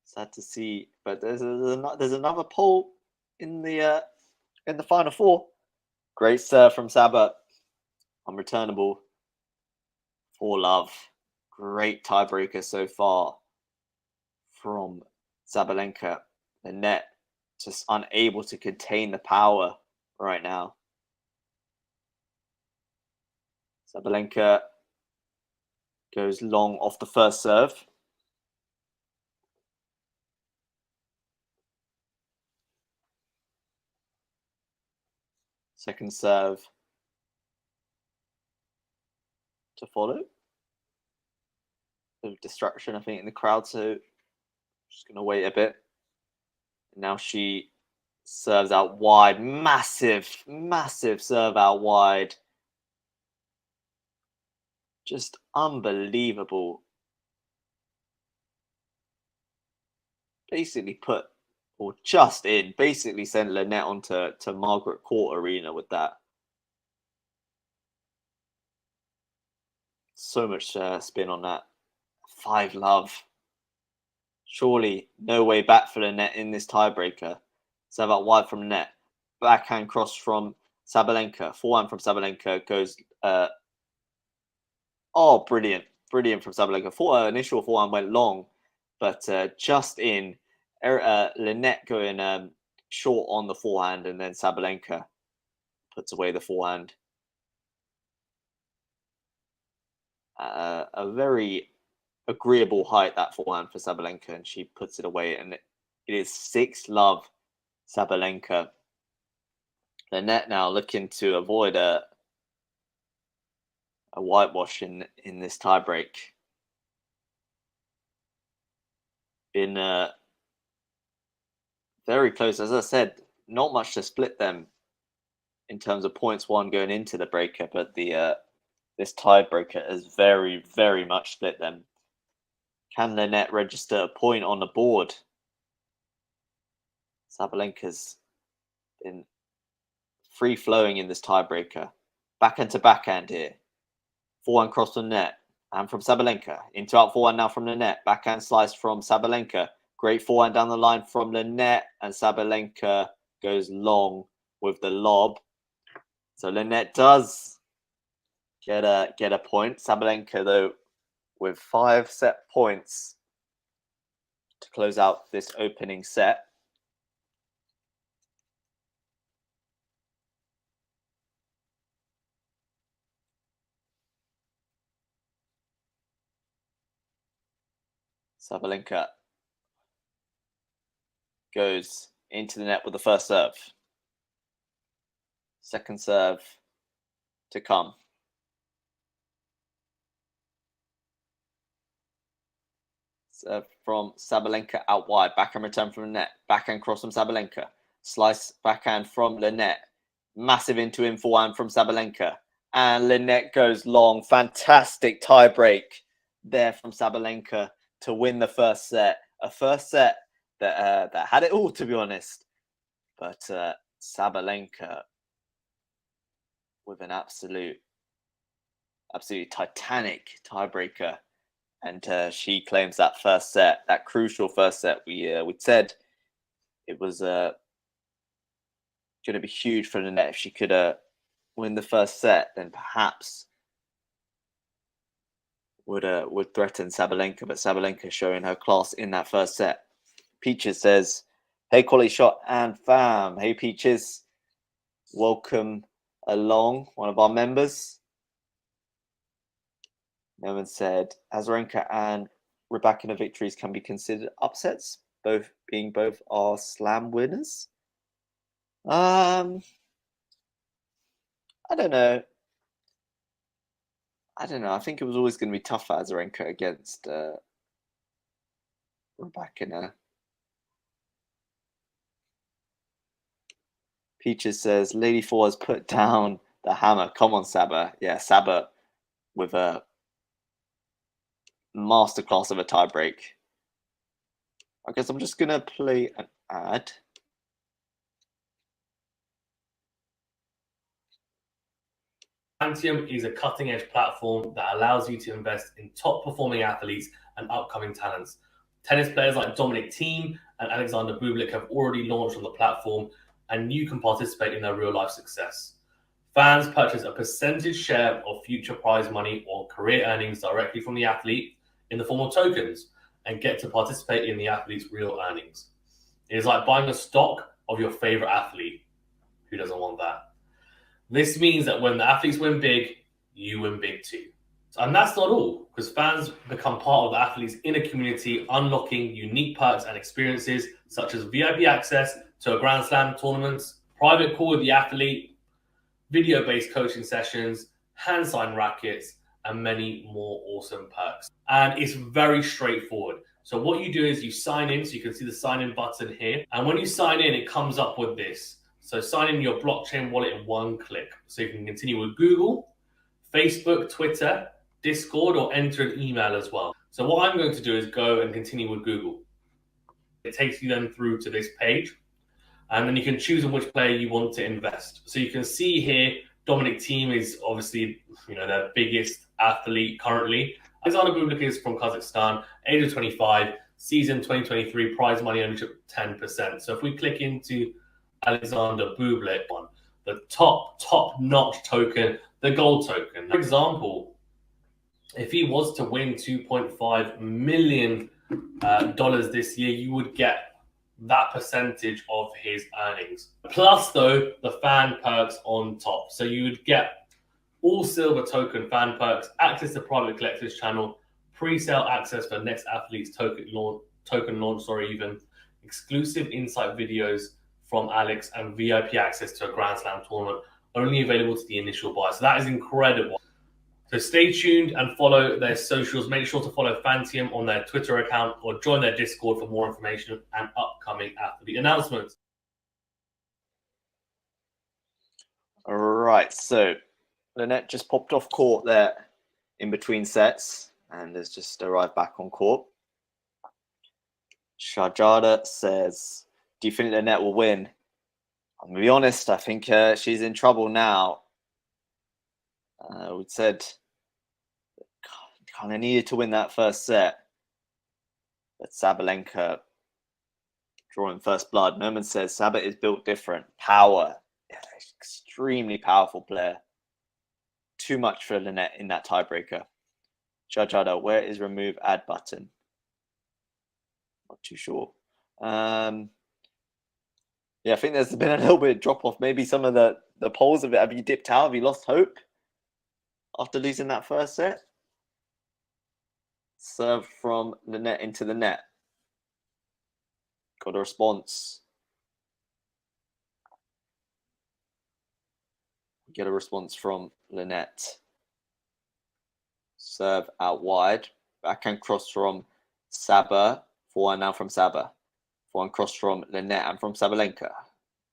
Speaker 1: Sad to see, but there's another poll in the final 4. Great serve from Saba. Unreturnable. 4 love. Great tiebreaker so far from Sabalenka. The net just unable to contain the power right now. Sabalenka goes long off the first serve. Second serve to follow. Bit of distraction, I think, in the crowd, so just going to wait a bit. And now she serves out wide. Massive serve out wide. Just unbelievable. Basically put, or just in, basically sent Linette onto Margaret Court Aryna with that. So much spin on that. 5-love. Surely no way back for Linette in this tiebreaker. Serve out wide from net. Backhand cross from Sabalenka. Forehand from Sabalenka goes. Oh, brilliant. Brilliant from Sabalenka. Initial forehand went long, but just in. Linette going short on the forehand, and then Sabalenka puts away the forehand. A very agreeable height, that forehand for Sabalenka, and she puts it away, and it is 6-love Sabalenka. Linette now looking to avoid a whitewash in this tiebreak. Been very close, as I said. Not much to split them in terms of points won going into the breaker, but the this tiebreaker has very, very much split them. Can Linette register a point on the board? Sabalenka's been free-flowing in this tiebreaker. Backhand to backhand here. Forehand cross from net. And from Sabalenka. Into out forehand now from Linette. Backhand slice from Sabalenka. Great forehand down the line from Linette. And Sabalenka goes long with the lob. So Linette does get a point. Sabalenka, though, with 5 set points to close out this opening set. Sabalenka goes into the net with the first serve. Second serve to come. Serve from Sabalenka out wide. Backhand return from the net. Backhand cross from Sabalenka. Slice backhand from Linette. Massive into in forehand from Sabalenka. And Linette goes long. Fantastic tie break there from Sabalenka to win the first set. A first set that had it all, to be honest. But Sabalenka with an absolutely titanic tiebreaker. And she claims that first set, that crucial first set. We said it was going to be huge for Linette if she could win the first set. Then perhaps would threaten Sabalenka, but Sabalenka showing her class in that first set. Peaches says, "Hey, QualityShot and fam. Hey, Peaches, welcome along, one of our members." Nevin said, Azarenka and Rybakina victories can be considered upsets, both are slam winners. I don't know. I think it was always going to be tough for Azarenka against Rybakina. Peaches says, Lady 4 has put down the hammer. Come on, Saba. Yeah, Saba with a masterclass of a tiebreak. I guess I'm just going to play an ad.
Speaker 2: Antium is a cutting-edge platform that allows you to invest in top-performing athletes and upcoming talents. Tennis players like Dominic Thiem and Alexander Bublik have already launched on the platform, and you can participate in their real-life success. Fans purchase a percentage share of future prize money or career earnings directly from the athlete in the form of tokens and get to participate in the athlete's real earnings. It is like buying a stock of your favorite athlete. Who doesn't want that? This means that when the athletes win big, you win big too. And that's not all, because fans become part of the athletes' inner community, unlocking unique perks and experiences such as VIP access to a Grand Slam tournaments, private call with the athlete, video-based coaching sessions, hand-signed rackets, and many more awesome perks. And it's very straightforward. So what you do is you sign in. So you can see the sign in button here. And when you sign in, it comes up with this. So sign in your blockchain wallet in one click. So you can continue with Google, Facebook, Twitter, Discord, or enter an email as well. So what I'm going to do is go and continue with Google. It takes you then through to this page, and then you can choose on which player you want to invest. So you can see here, Dominic Thiem is obviously, their biggest athlete currently. Alexander Bublik is from Kazakhstan, age of 25, season 2023, prize money ownership 10%. So if we click into Alexander Bublik one, the top-notch token, the gold token. For example, if he was to win $2.5 million this year, you would get that percentage of his earnings. Plus, though, the fan perks on top. So you would get all silver token fan perks, access to private collectors channel, pre-sale access for next athlete's token launch, even exclusive insight videos from Alex, and VIP access to a Grand Slam tournament, only available to the initial buyer. So that is incredible. So stay tuned and follow their socials. Make sure to follow Fantium on their Twitter account or join their Discord for more information and upcoming athlete announcements.
Speaker 1: All right, so Linette just popped off court there in between sets and has just arrived back on court. Shahjada says, do you think Linette will win? I'm going to be honest, I think she's in trouble now. We said kind of needed to win that first set. But Sabalenka drawing first blood. Norman says Saba is built different. Power. Yeah, extremely powerful player. Too much for Linette in that tiebreaker. Shahjada, where is remove ad button? Not too sure. Yeah, I think there's been a little bit of drop off. Maybe some of the polls of it. Have you dipped out? Have you lost hope after losing that first set? Serve from Linette into the net. Got a response. Get a response from Linette. Serve out wide. Backhand cross from Saba. Forehand now from Saba. Forehand cross from Linette and from Sabalenka.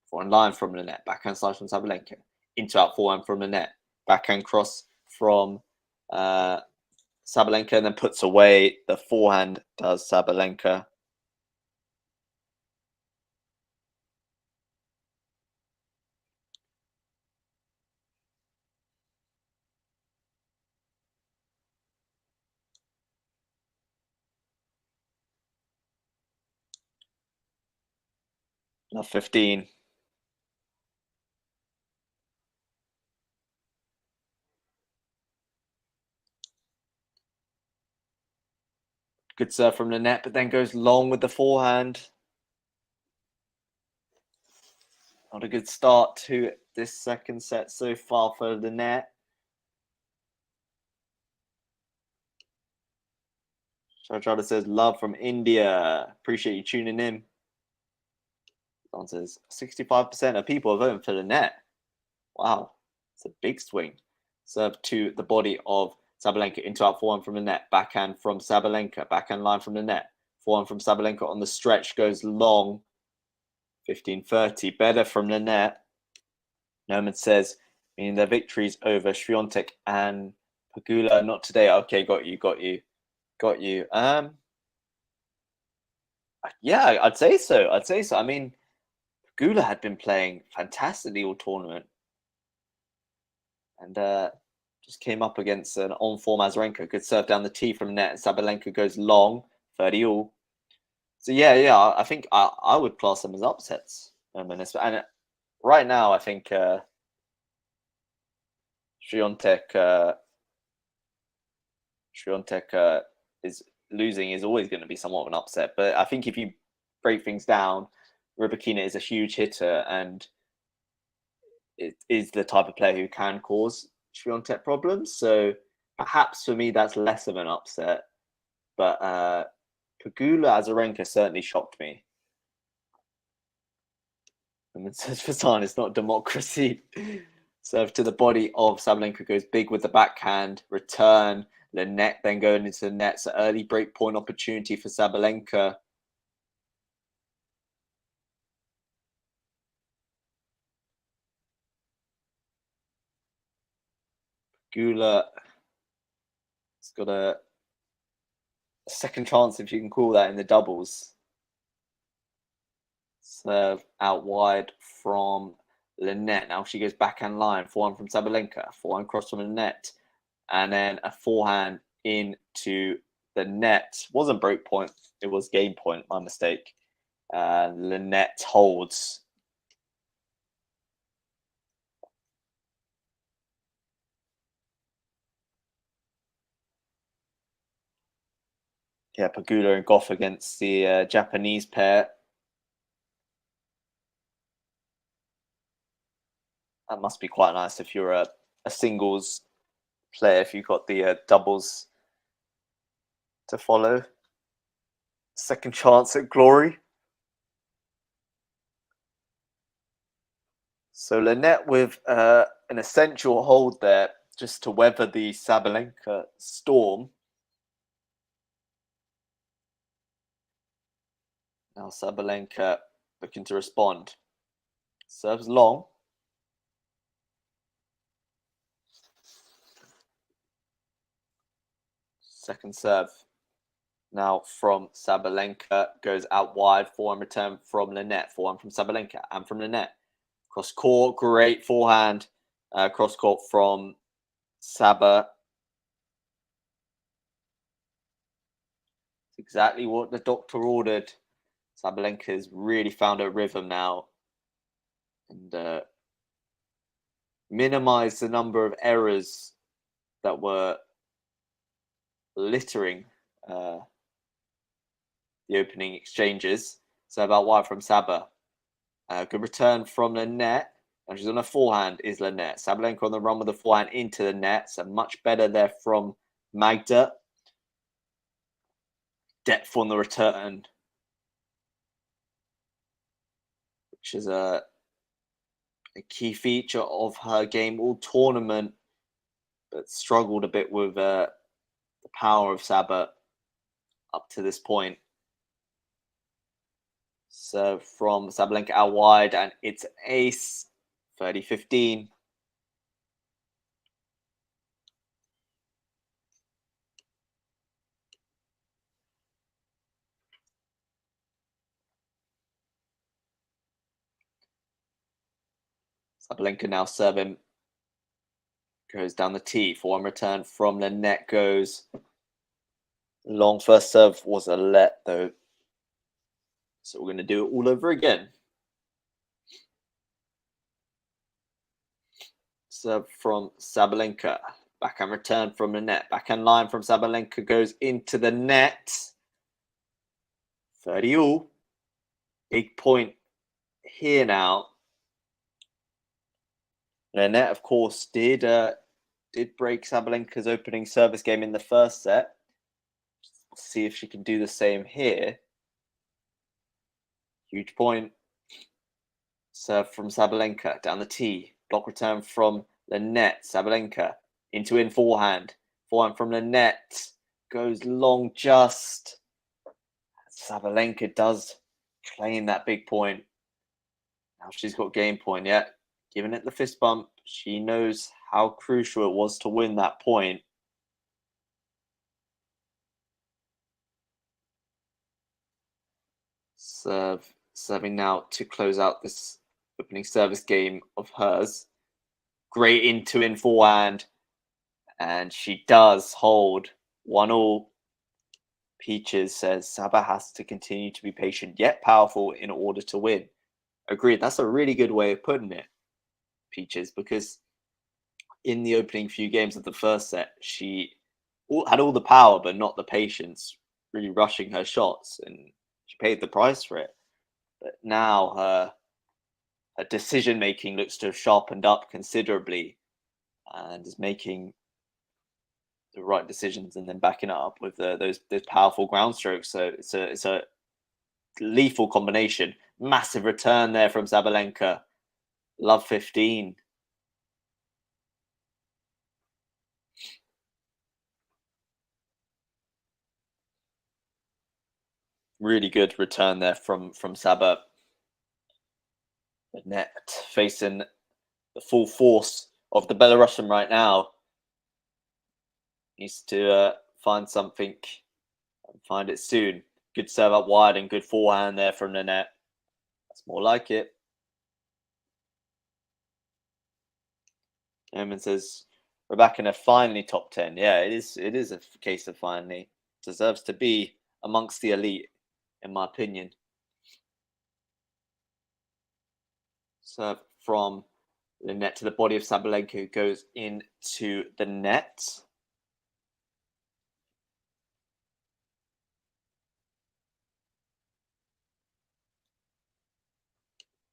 Speaker 1: Forehand line from Linette. Backhand slice from Sabalenka. Into out forehand from Linette. Backhand cross from Sabalenka and then puts away the forehand, does Sabalenka. Now 15. Good serve from Linette, but then goes long with the forehand. Not a good start to this second set so far for Linette. Shahjada says, love from India. Appreciate you tuning in. Someone says, 65% of people are voting for Linette. Wow, it's a big swing. Serve to the body of Sabalenka into out forehand from the net. Backhand from Sabalenka. Backhand line from the net. Forehand from Sabalenka on the stretch goes long. 15-30. Better from the net. Norman says, meaning their victories over Swiatek and Pegula. Not today. Okay, got you. Yeah, I'd say so. I mean, Pegula had been playing fantastically all tournament. And just came up against an on-form Azarenka. Good serve down the tee from net. And Sabalenka goes long, 30 all. So yeah, I think I would class them as upsets. And right now, I think Swiatek is losing is always going to be somewhat of an upset. But I think if you break things down, Rybakina is a huge hitter and it is the type of player who can cause Swiatek problems. So perhaps for me, that's less of an upset. But Pegula Azarenka certainly shocked me. And it says Fasan, it's not democracy. Serve to the body of Sabalenka goes big with the backhand. Return. Linette then going into the net. So early break point opportunity for Sabalenka. Gula has got a second chance, if you can call that, in the doubles. Serve out wide from Linette. Now she goes backhand line. Forehand from Sabalenka. Forehand cross from Linette. And then a forehand into the net. Wasn't break point. It was game point. My mistake. Linette holds. Yeah, Pegula and Goff against the Japanese pair. That must be quite nice if you're a singles player, if you've got the doubles to follow. Second chance at glory. So Linette with an essential hold there just to weather the Sabalenka storm. Now Sabalenka looking to respond. Serves long. Second serve. Now from Sabalenka, goes out wide. Forehand return from Linette. Forehand from Sabalenka and from Linette. Cross court, great forehand. Cross court from Saba. It's exactly what the doctor ordered. Sabalenka's really found her rhythm now. And minimized the number of errors that were littering the opening exchanges. So about wide from Saba. Good return from Linette. And she's on a forehand, is Linette. Sabalenka on the run with the forehand into the net. So much better there from Magda. Depth on the return, which is a key feature of her game all tournament, but struggled a bit with the power of Saba up to this point. So from Sabalenka out wide, and it's an ace, 30-15. Sabalenka now serving. Goes down the tee. Forehand return from the net goes. Long first serve was a let, though. So we're going to do it all over again. Serve from Sabalenka. Backhand return from the net. Backhand line from Sabalenka goes into the net. 30 all. Big point here now. Linette, of course, did break Sabalenka's opening service game in the first set. See if she can do the same here. Huge point. Serve from Sabalenka down the tee. Block return from Linette. Sabalenka into in forehand. Forehand from Linette. Goes long just. Sabalenka does claim that big point. Now she's got game point, yeah. Giving it the fist bump. She knows how crucial it was to win that point. Serving now to close out this opening service game of hers. Great into in forehand. And she does hold 1-all. Peaches says Saba has to continue to be patient yet powerful in order to win. Agreed. That's a really good way of putting it, Peaches, because in the opening few games of the first set, she had all the power but not the patience, really rushing her shots, and she paid the price for it. But now her decision making looks to have sharpened up considerably and is making the right decisions and then backing it up with those powerful ground strokes. So it's a lethal combination. Massive return there from Sabalenka. Love 15. Really good return there from Saba. Linette facing the full force of the Belarusian right now. Needs to find something and find it soon. Good serve up wide and good forehand there from Linette. That's more like it. Eamon says Rybakina finally top 10. Yeah, it is a case of finally. Deserves to be amongst the elite, in my opinion. Serve from Linette to the body of Sabalenka, who goes into the net.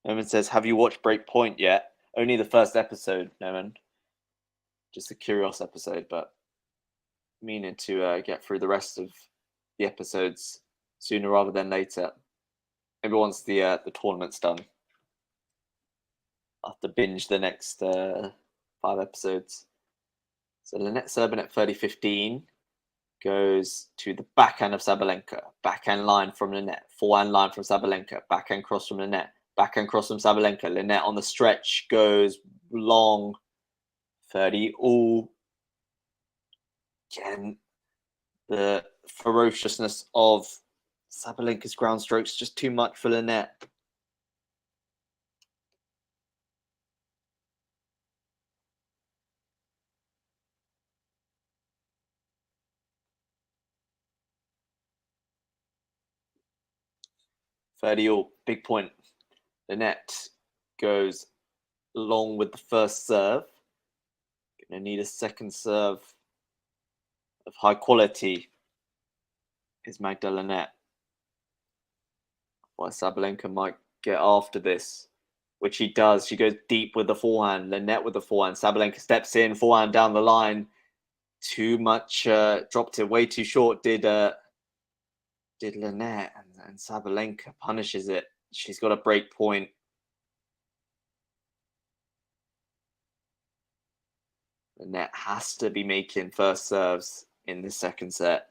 Speaker 1: Eamon says, have you watched Breakpoint yet? Only the first episode, Eamon. Just a curious episode, but meaning to get through the rest of the episodes sooner rather than later. Maybe once the tournament's done. I'll have to binge the next 5 episodes. So Linette serving at 30-15 goes to the backhand of Sabalenka. Backhand line from Linette. Forehand line from Sabalenka. Backhand cross from Linette. Backhand cross from Sabalenka. Linette on the stretch goes long. 30 all. Again, the ferociousness of Sabalenka's ground strokes just too much for Linette. All, big point. Linette goes long with the first serve. Gonna need a second serve of high quality. Is Magda Linette. Why Sabalenka might get after this, which he does. She goes deep with the forehand. Linette with the forehand. Sabalenka steps in, forehand down the line. Too much, dropped it way too short. Did Linette, and Sabalenka punishes it. She's got a break point. Linette has to be making first serves in the second set.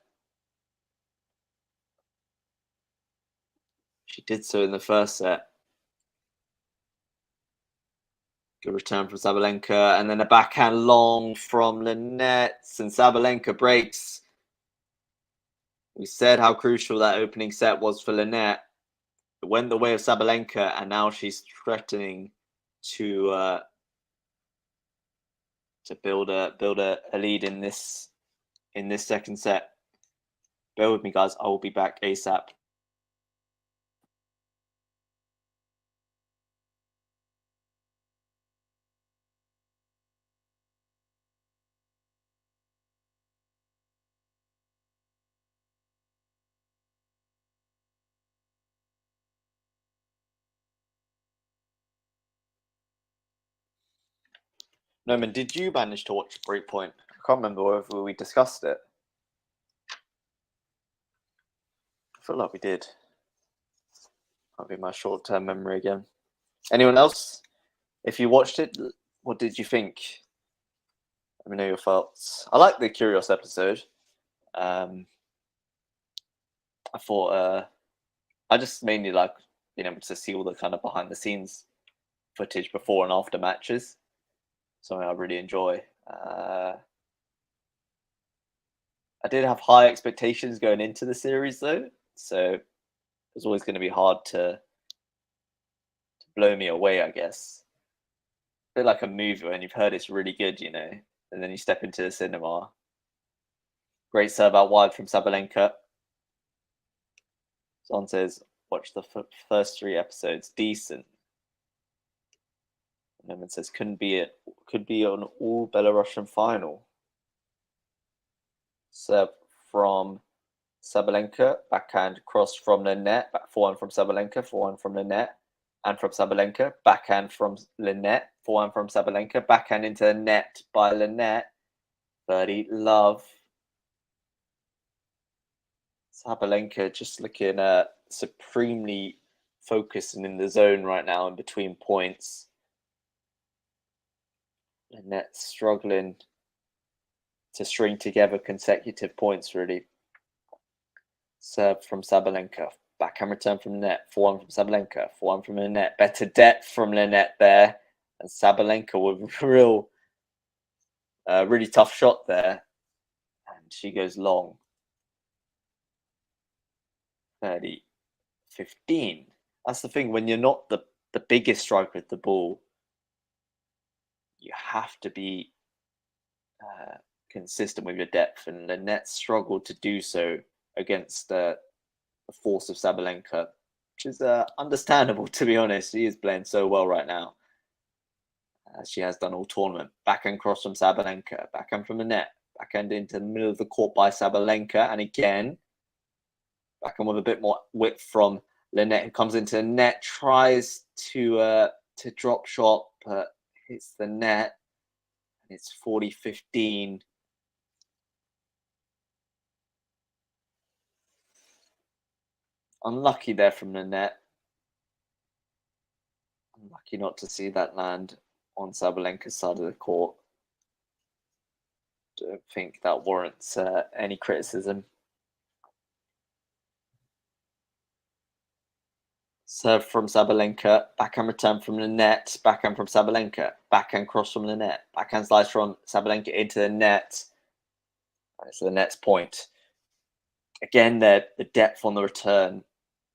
Speaker 1: She did so in the first set. Good return from Sabalenka, and then a backhand long from Linette, and Sabalenka breaks. We said how crucial that opening set was for Linette. It went the way of Sabalenka, and now she's threatening to build a lead in this second set. Bear with me, guys. I will be back ASAP. Norman, did you manage to watch Breakpoint? I can't remember whether we discussed it. I feel like we did. Might be my short-term memory again. Anyone else? If you watched it, what did you think? Let me know your thoughts. I like the Curious episode. I thought I just mainly like being able to see all the kind of behind-the-scenes footage before and after matches. Something I really enjoy. I did have high expectations going into the series, though, so it was always going to be hard to blow me away, I guess. A bit like a movie when you've heard it's really good, you know, and then you step into the cinema. Great serve out wide from Sabalenka. Son says, watch the first 3 episodes. Decent. And then it says, could be an all Belarusian final. Serve from Sabalenka, backhand cross from Linette, back forehand from Sabalenka, forehand from Linette, and from Sabalenka, backhand from Linette, forehand from Sabalenka, backhand into the net by Linette. 30 love. Sabalenka just looking supremely focused and in the zone right now in between points. Linette struggling to string together consecutive points, really. Serve from Sabalenka. Backhand return from Linette. Forehand from Sabalenka. Forehand from Linette. Better depth from Linette there. And Sabalenka with really tough shot there. And she goes long. 30-15. That's the thing. When you're not the biggest striker with the ball, you have to be consistent with your depth. And Linette struggled to do so against the force of Sabalenka, which is understandable, to be honest. She is playing so well right now, as she has done all tournament. Backhand cross from Sabalenka, backhand from the net, backhand into the middle of the court by Sabalenka, and again, backhand with a bit more width from Linette, who comes into the net, tries to drop shot, but hits the net. It's 40-15. Unlucky there from the net. Unlucky not to see that land on Sabalenka's side of the court. Don't think that warrants any criticism. Serve from Sabalenka, backhand return from the net, backhand from Sabalenka, backhand cross from the net, backhand slice from Sabalenka into the net. It's the net's point. Again, the depth on the return.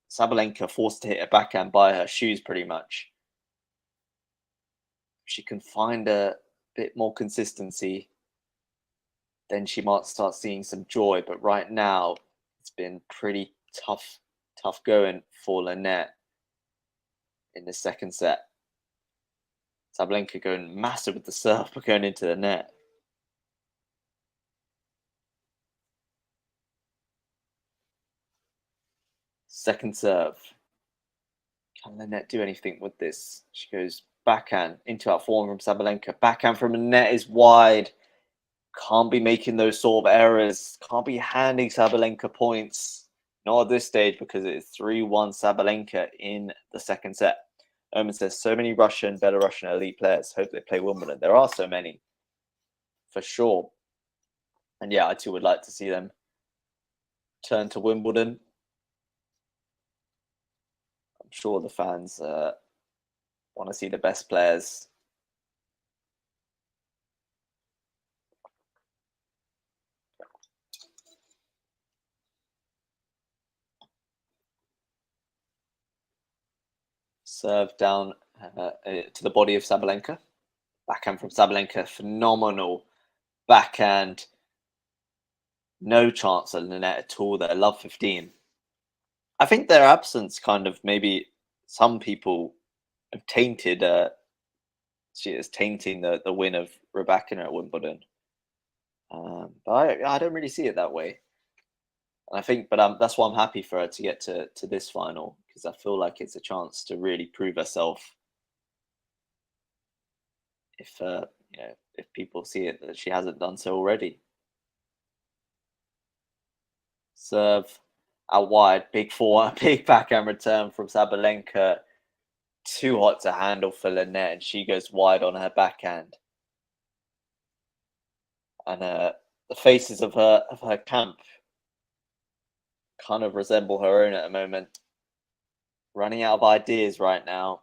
Speaker 1: Sabalenka forced to hit a backhand by her shoes pretty much. If she can find a bit more consistency, then she might start seeing some joy. But right now, it's been pretty tough going for Linette in the second set. Sabalenka going massive with the serve, but going into the net. Second serve. Can Linette do anything with this? She goes backhand into our forehand from Sabalenka. Backhand from the net is wide. Can't be making those sort of errors. Can't be handing Sabalenka points. Not at this stage, because it is 3-1 Sabalenka in the second set. Omen says, so many Belarusian elite players. Hope they play Wimbledon. There are so many, for sure. And yeah, I too would like to see them turn to Wimbledon. I'm sure the fans want to see the best players. Serve down to the body of Sabalenka. Backhand from Sabalenka, phenomenal backhand. No chance at Linette at all there. Love 15. I think their absence kind of, maybe some people have tainted. She is tainting the win of Rybakina at Wimbledon. But I don't really see it that way. And I think, but that's why I'm happy for her to get to this final, because I feel like it's a chance to really prove herself. If if people see it that she hasn't done so already. Serve out wide, big forehand, big backhand return from Sabalenka. Too hot to handle for Linette, and she goes wide on her backhand. And the faces of her camp kind of resemble her own at the moment. Running out of ideas right now.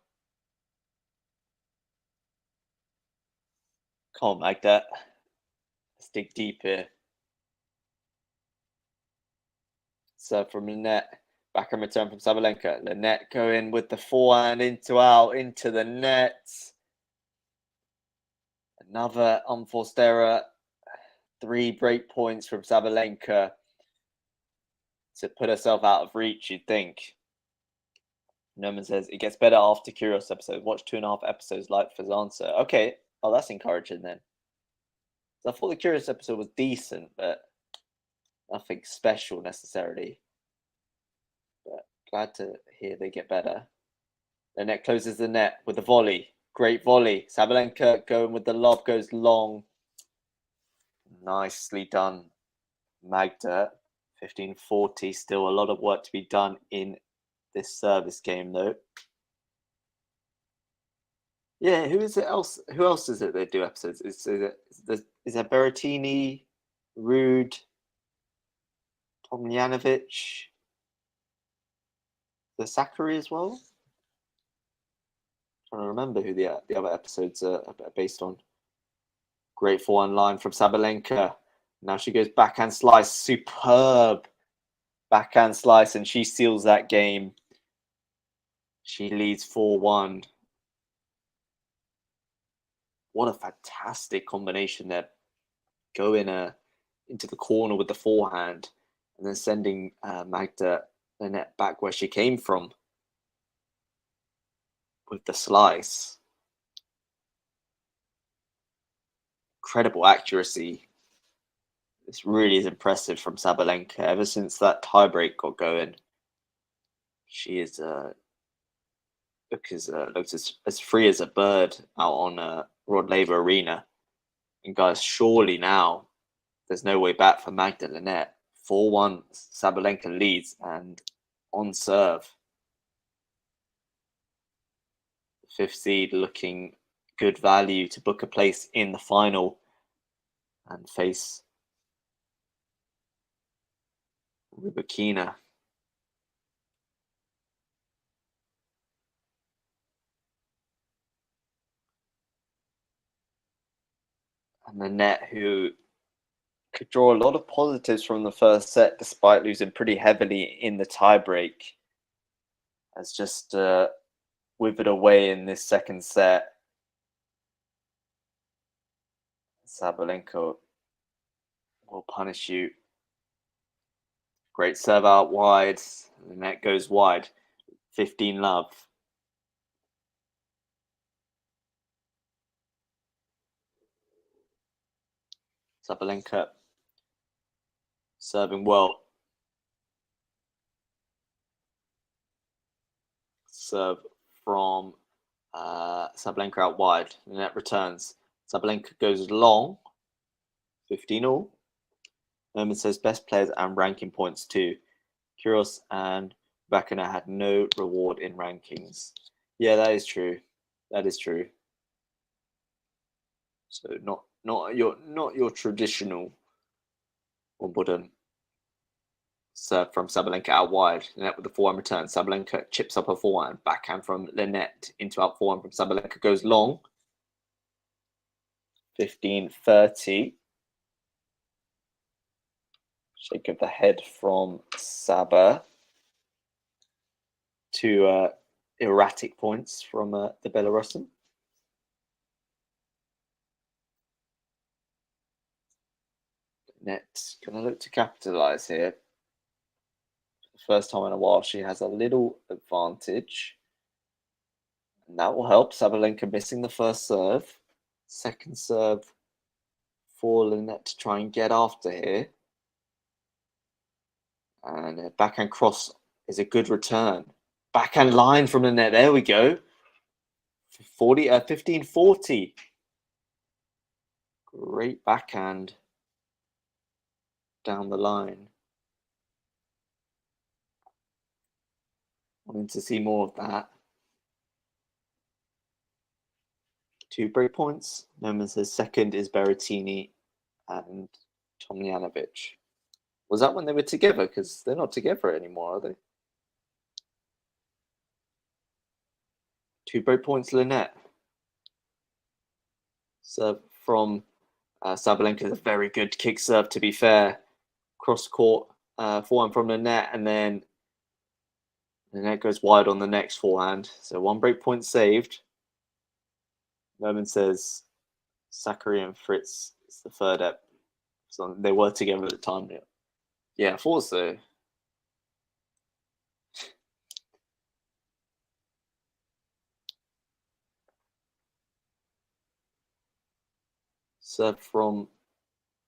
Speaker 1: Come on, Magda. Let's dig deep here. Serve from Linette. Backhand return from Sabalenka. Linette going with the forehand into the net. Another unforced error. 3 break points from Sabalenka to put herself out of reach, you'd think. Norman says, it gets better after Curious episode. Watch 2.5 episodes like for his answer. Okay. Oh, that's encouraging then. So I thought the Curious episode was decent, but nothing special necessarily. But glad to hear they get better. Linette closes the net with a volley. Great volley. Sabalenka going with the lob, goes long. Nicely done, Magda. 15-40. Still a lot of work to be done in this service game, though. Yeah, who else is it they do episodes? Is it Berrettini, Rude, Tomljanovic? the Sakari as well. Trying to remember who the other episodes are based on. Great forehand line from Sabalenka. Now she goes backhand slice. Superb backhand slice, and she seals that game. She leads 4-1. What a fantastic combination there. Going into the corner with the forehand and then sending Magda the net back where she came from with the slice. Incredible accuracy. This really is impressive from Sabalenka. Ever since that tiebreak got going, she is looks as free as a bird out on Rod Laver Arena. And guys, surely now there's no way back for Magda Linette. 4-1, Sabalenka leads, and on serve, the fifth seed looking good value to book a place in the final and face Rybakina. And Linette, who could draw a lot of positives from the first set despite losing pretty heavily in the tiebreak, has just withered away in this second set. Sabalenka will punish you. Great serve out wide. The net goes wide. 15-love. Sabalenka serving well. Serve from Sabalenka out wide. The net returns. Sabalenka goes long. 15-all. Norman says best players and ranking points too. Kyrgios and Vakina had no reward in rankings. Yeah, that is true. That is true. So not your traditional Wimbledon serve from Sabalenka out wide. Linette with the forehand return. Sabalenka chips up her forehand. Backhand from Linette into out forehand from Sabalenka goes long. 15-30. Shake of the head from Saba. Two erratic points from the Belarusian. Linette's going to look to capitalize here. For the first time in a while, she has a little advantage. And that will help. Sabalenka missing the first serve. Second serve for Linette to try and get after here. And a backhand cross is a good return. Backhand line from Linette. There we go. 15-40. Great backhand down the line. Wanting to see more of that. 2 break points. Noman says second is Berrettini and Tomljanovic. Was that when they were together? Because they're not together anymore, are they? 2 break points, Linette. Serve from Sabalenka is a very good kick serve, to be fair. Cross court forehand from Linette, and then Linette goes wide on the next forehand. So 1 break point saved. Noman says Sakari and Fritz is the third ep. So they were together at the time. Yeah, I thought so. Serve from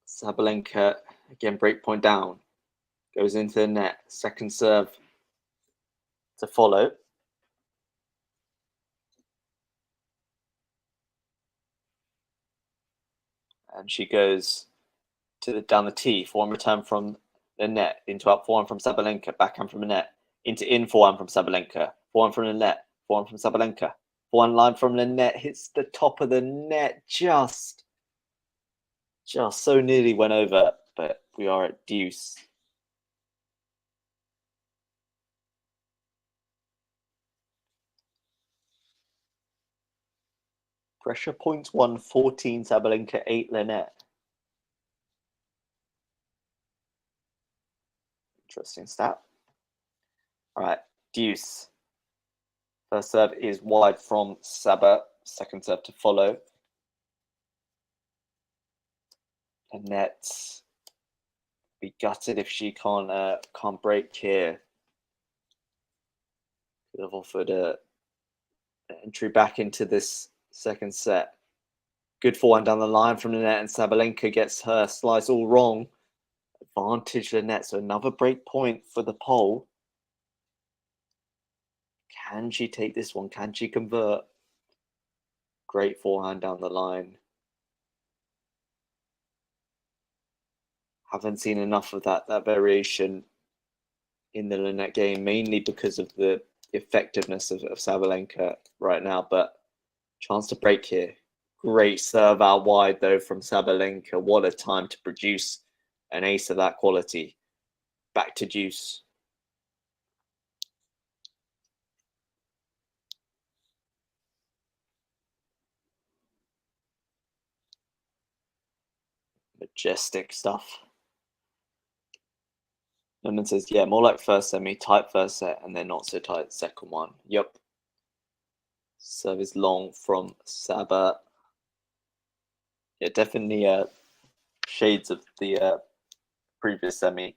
Speaker 1: Sabalenka. Again, break point down. Goes into the net. Second serve to follow. And she goes down the tee. Forehand return from the net. Into up forehand from Sabalenka. Backhand from the net. Into in forehand from Sabalenka. Forehand from the net. Forehand from Sabalenka. Forehand line from the net. Hits the top of the net. Just so nearly went over. But we are at deuce. Pressure points 1, 14 Sabalenka, 8 Linette. Interesting stat. All right, deuce. First serve is wide from Saba. Second serve to follow. Linette be gutted if she can't break here. Could have offered a entry back into this second set. Good forehand down the line from Linette, and Sabalenka gets her slice all wrong. Advantage Linette, so another break point for the pole. Can she take this one? Can she convert? Great forehand down the line. Haven't seen enough of that variation in the Linette game, mainly because of the effectiveness of Sabalenka right now, but chance to break here. Great serve out wide, though, from Sabalenka. What a time to produce an ace of that quality. Back to deuce. Majestic stuff. Lemon says, yeah, more like first semi, tight first set, and then not so tight second one. Yep. Serve is long from Saba. Yeah, definitely shades of the previous semi.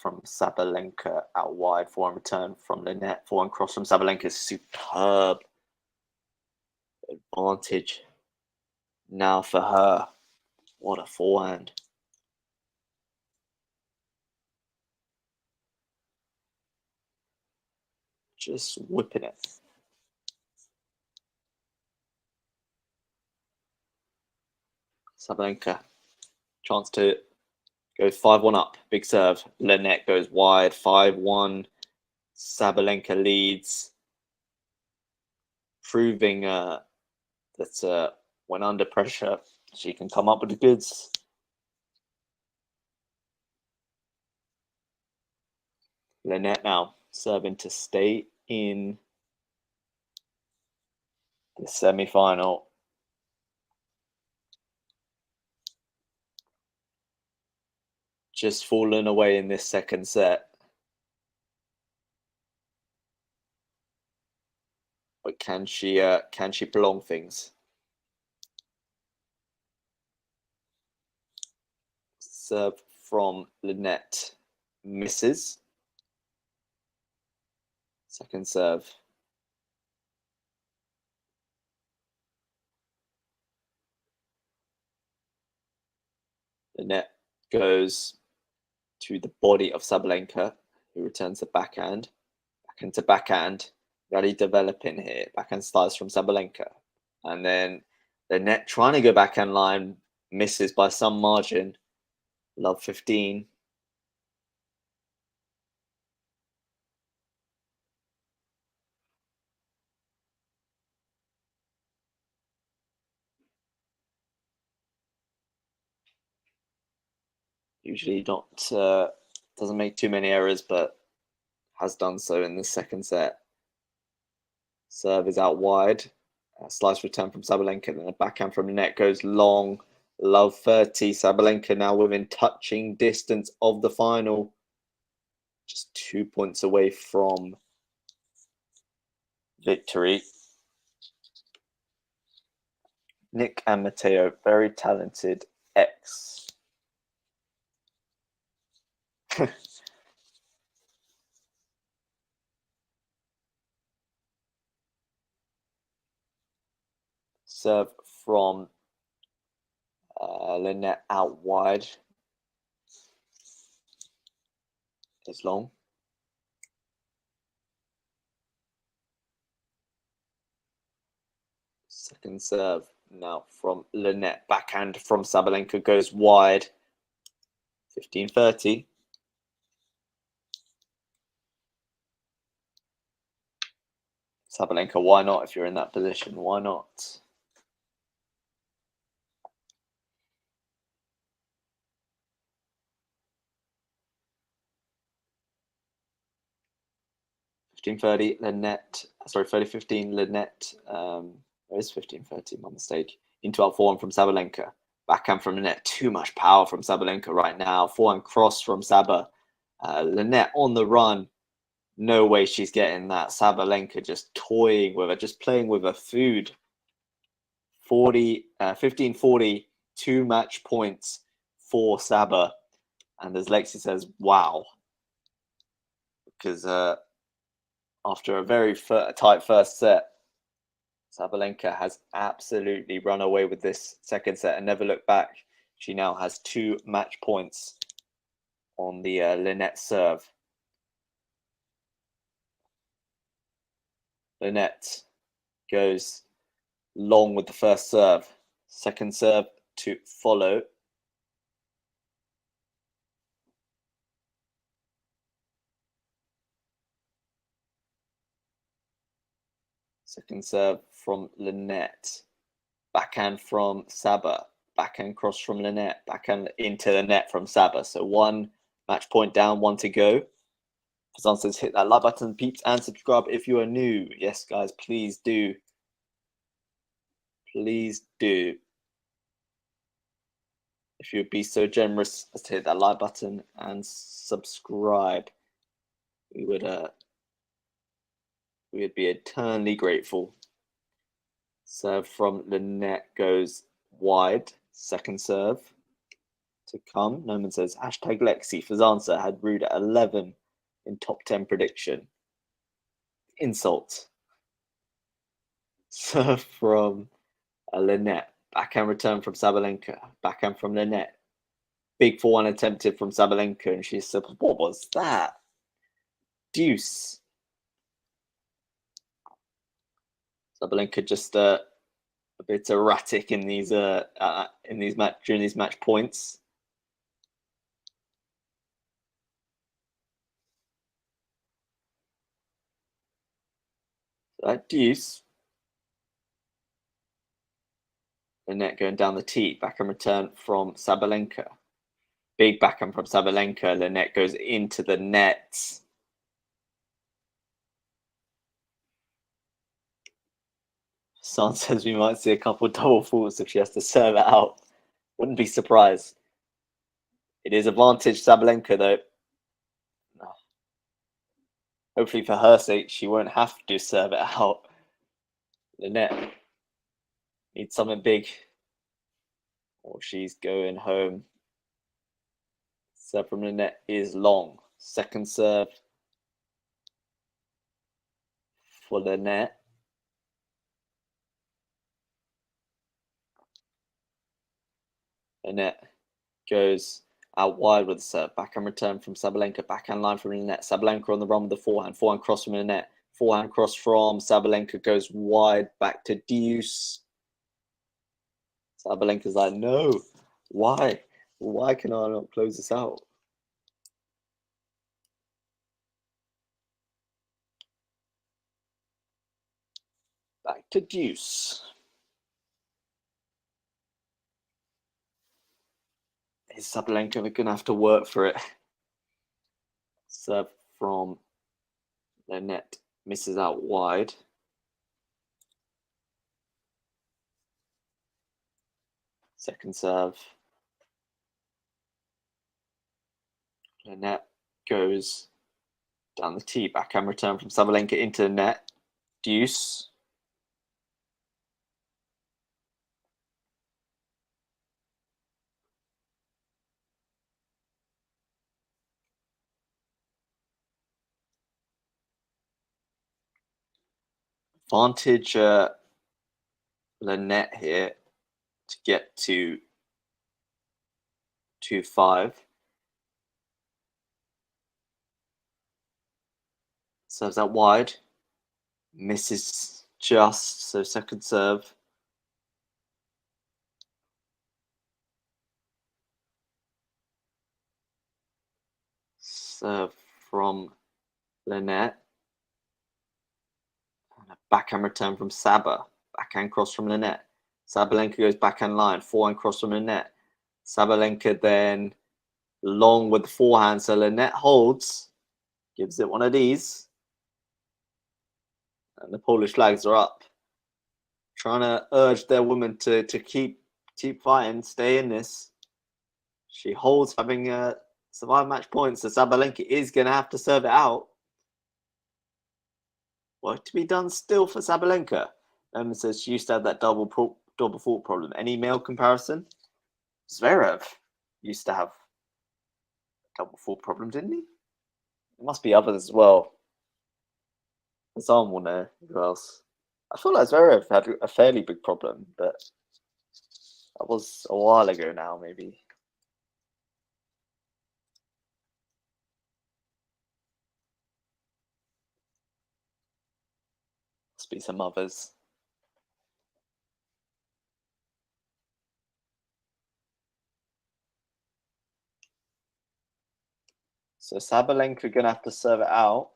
Speaker 1: From Sabalenka out wide, forehand return from Linette, forehand cross from Sabalenka is superb. Advantage now for her. What a forehand. Just whipping it. Sabalenka, chance to go 5-1 up. Big serve. Linette goes wide. 5-1. Sabalenka leads. Proving that when under pressure, she can come up with the goods. Linette now serving to stay in the semi-final. Just fallen away in this second set. But can she prolong things? Serve from Linette misses. Second serve. Linette goes to the body of Sabalenka, who returns the backhand. Back into backhand. Really developing here. Backhand slice from Sabalenka. And then Linette trying to go backhand line, misses by some margin. Love 15. Usually not doesn't make too many errors, but has done so in the second set. Serve is out wide. Slice return from Sabalenka, and then a backhand from Linette goes long. Love 30. Sabalenka now within touching distance of the final. Just 2 points away from victory. Nick and Matteo, very talented X. Serve from Linette out wide. It's long. Second serve now from Linette. Backhand from Sabalenka goes wide. 15-30. Sabalenka, why not if you're in that position? Why not? 15-30, Linette. Sorry, 30-15, Linette. It is 15-30, my mistake. Into out forehand from Sabalenka. Backhand from Linette. Too much power from Sabalenka right now. Forehand cross from Saba. Linette on the run. No way she's getting that. Sabalenka just toying with her, just playing with her food. 15-40, 2 match points for Saba. And as Lexi says, wow. Because after a very tight first set, Sabalenka has absolutely run away with this second set and never looked back. She now has 2 match points on the Linette serve. Linette goes long with the first serve. Second serve to follow. Second serve from Linette. Backhand from Saba. Backhand cross from Linette. Backhand into the net from Saba. So 1 match point down, 1 to go. Fazan says hit that like button, peeps, and subscribe if you are new. Yes, guys, please do. Please do. If you'd be so generous as to hit that like button and subscribe, we would be eternally grateful. Serve from Linette goes wide. Second serve to come. Noman says hashtag Lexi. Fazansa had Rude at 11 in top 10 prediction. Insult. Serve from Linette. Backhand return from Sabalenka. Backhand from Linette. Big 4-1 attempted from Sabalenka, and she said, "What was that?" Deuce. Sabalenka just a bit erratic in these during these match points. So that deuce. Linette going down the tee. Backhand return from Sabalenka. Big backhand from Sabalenka. Linette goes into the net. San says we might see a couple double faults if she has to serve it out. Wouldn't be surprised. It is advantage Sabalenka, though. Hopefully for her sake, she won't have to serve it out. Linette needs something big, or she's going home. Serve from Linette is long. Second serve for Linette. Linette goes out wide with the serve. Backhand return from Sabalenka. Backhand line from Linette. Sabalenka on the run with the forehand. Forehand cross from Linette. Forehand cross from Sabalenka goes wide back to deuce. Sabalenka's like, no, why? Why can I not close this out? Back to deuce. Is Sabalenka going to have to work for it? Serve from Linette misses out wide. Second serve. Linette goes down the tee. Backhand return from Sabalenka into the net. Deuce. Advantage Linette here to get to 2-5. Serves out wide. Misses just, so second serve. Serve from Linette. And a backhand return from Saba. Backhand cross from Linette. Sabalenka goes backhand line. Forehand cross from Linette. Sabalenka then long with the forehand. So Linette holds. Gives it one of these. And the Polish flags are up, trying to urge their women to keep fighting, stay in this. She holds, having survived match points, so Sabalenka is going to have to serve it out. Work to be done still for Sabalenka. Emma says she used to have that double fault problem. Any male comparison? Zverev used to have a double fault problem, didn't he? There must be others as well. Zan will know. Who else? I feel like Zverev had a fairly big problem, but that was a while ago now, maybe. Must be some others. So Sabalenka going to have to serve it out.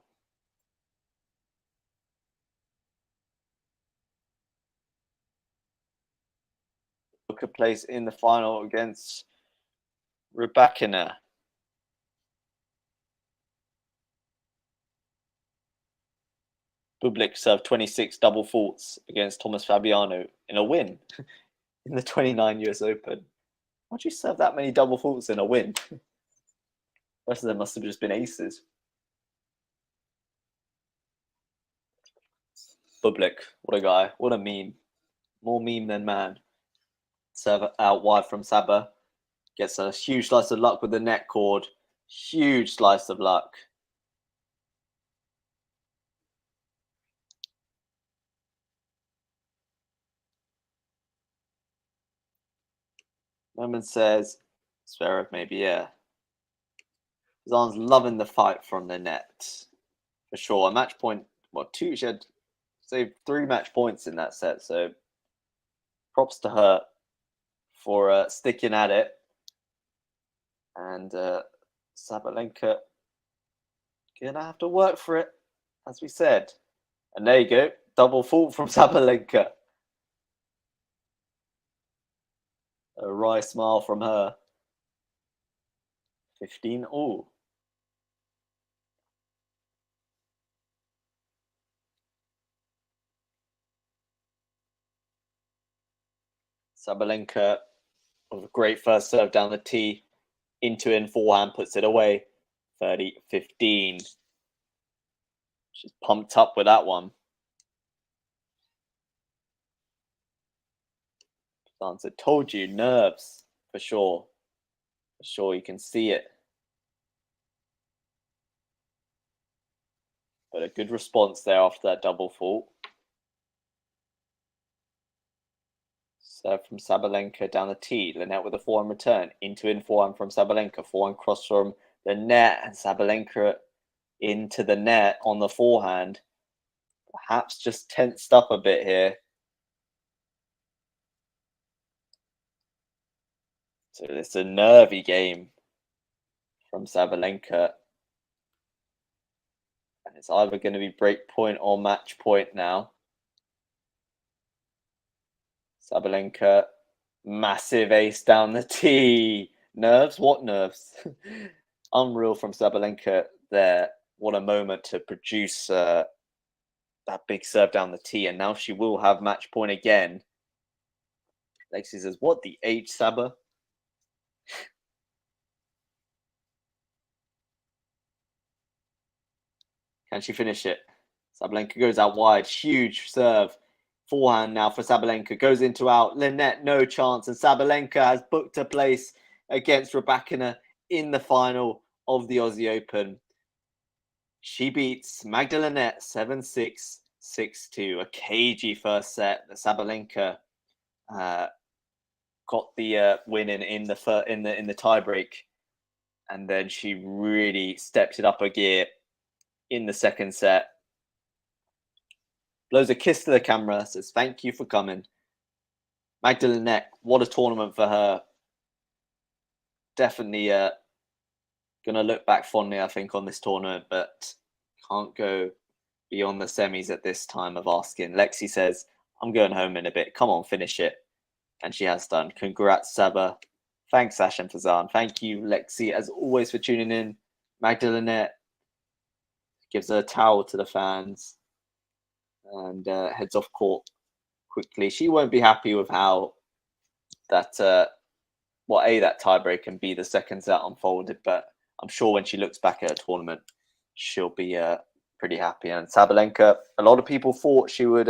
Speaker 1: Book a place in the final against Rybakina. Bublik served 26 double faults against Thomas Fabiano in a win in the 29 US Open. Why'd you serve that many double faults in a win? The rest of them must have just been aces. Bublik, what a guy. What a meme. More meme than man. Serve out wide from Saba. Gets a huge slice of luck with the net cord. Huge slice of luck. Roman says, Zverev maybe, yeah. Zan's loving the fight from the net. For sure. A match point, well, two, she had saved 3 match points in that set, so props to her for sticking at it. And Sabalenka gonna have to work for it, as we said. And there you go, double fault from Sabalenka. A wry smile from her. 15 all. Sabalenka with a great first serve down the tee. Into in forehand, puts it away. 30-15. She's pumped up with that one. Dancer told you, nerves, for sure. For sure, you can see it. But a good response there after that double fault. Serve from Sabalenka down the tee. Linette with a forehand return. Into in forehand from Sabalenka. Forehand cross from the net. And Sabalenka into the net on the forehand. Perhaps just tensed up a bit here. So it's a nervy game from Sabalenka. And it's either going to be break point or match point now. Sabalenka, massive ace down the tee. Nerves? What nerves? Unreal from Sabalenka there. What a moment to produce that big serve down the tee. And now she will have match point again. Lexi says, what the H, Saba? Can she finish it? Sabalenka goes out wide. Huge serve. Forehand now for Sabalenka. Goes into out. Linette, no chance. And Sabalenka has booked a place against Rybakina in the final of the Aussie Open. She beats Magda Linette 7-6, 6-2. A cagey first set. The Sabalenka got the win in the tiebreak, and then she really stepped it up a gear in the second set. Blows a kiss to the camera, says thank you for coming. Magda Linette, what a tournament for her. Definitely gonna look back fondly, I think, on this tournament, but can't go beyond the semis at this time of asking. Lexi says, I'm going home in a bit. Come on, finish it. And she has done. Congrats, Saba. Thanks, Ash and Fazan. Thank you, Lexi, as always, for tuning in. Magda Linette gives a towel to the fans. and heads off court quickly. She won't be happy with how that that tiebreak and B, the second set unfolded, but I'm sure when she looks back at her tournament, she'll be pretty happy. And Sabalenka, a lot of people thought she would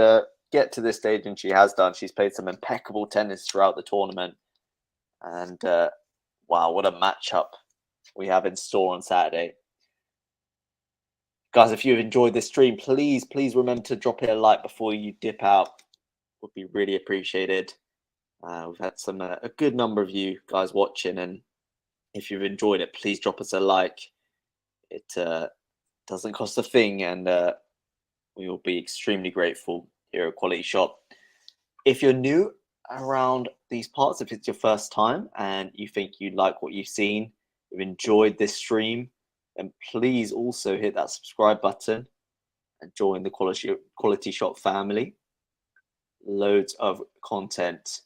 Speaker 1: get to this stage, and she has done. She's played some impeccable tennis throughout the tournament. And wow, what a matchup we have in store on Saturday. Guys, if you've enjoyed this stream, please remember to drop it a like before you dip out. Would be really appreciated. We've had a good number of you guys watching, and if you've enjoyed it, please drop us a like. It doesn't cost a thing, and we will be extremely grateful here at QualityShot. If you're new around these parts, if it's your first time and you think you like what you've seen, you've enjoyed this stream, then please also hit that subscribe button and join the QualityShot family. Loads of content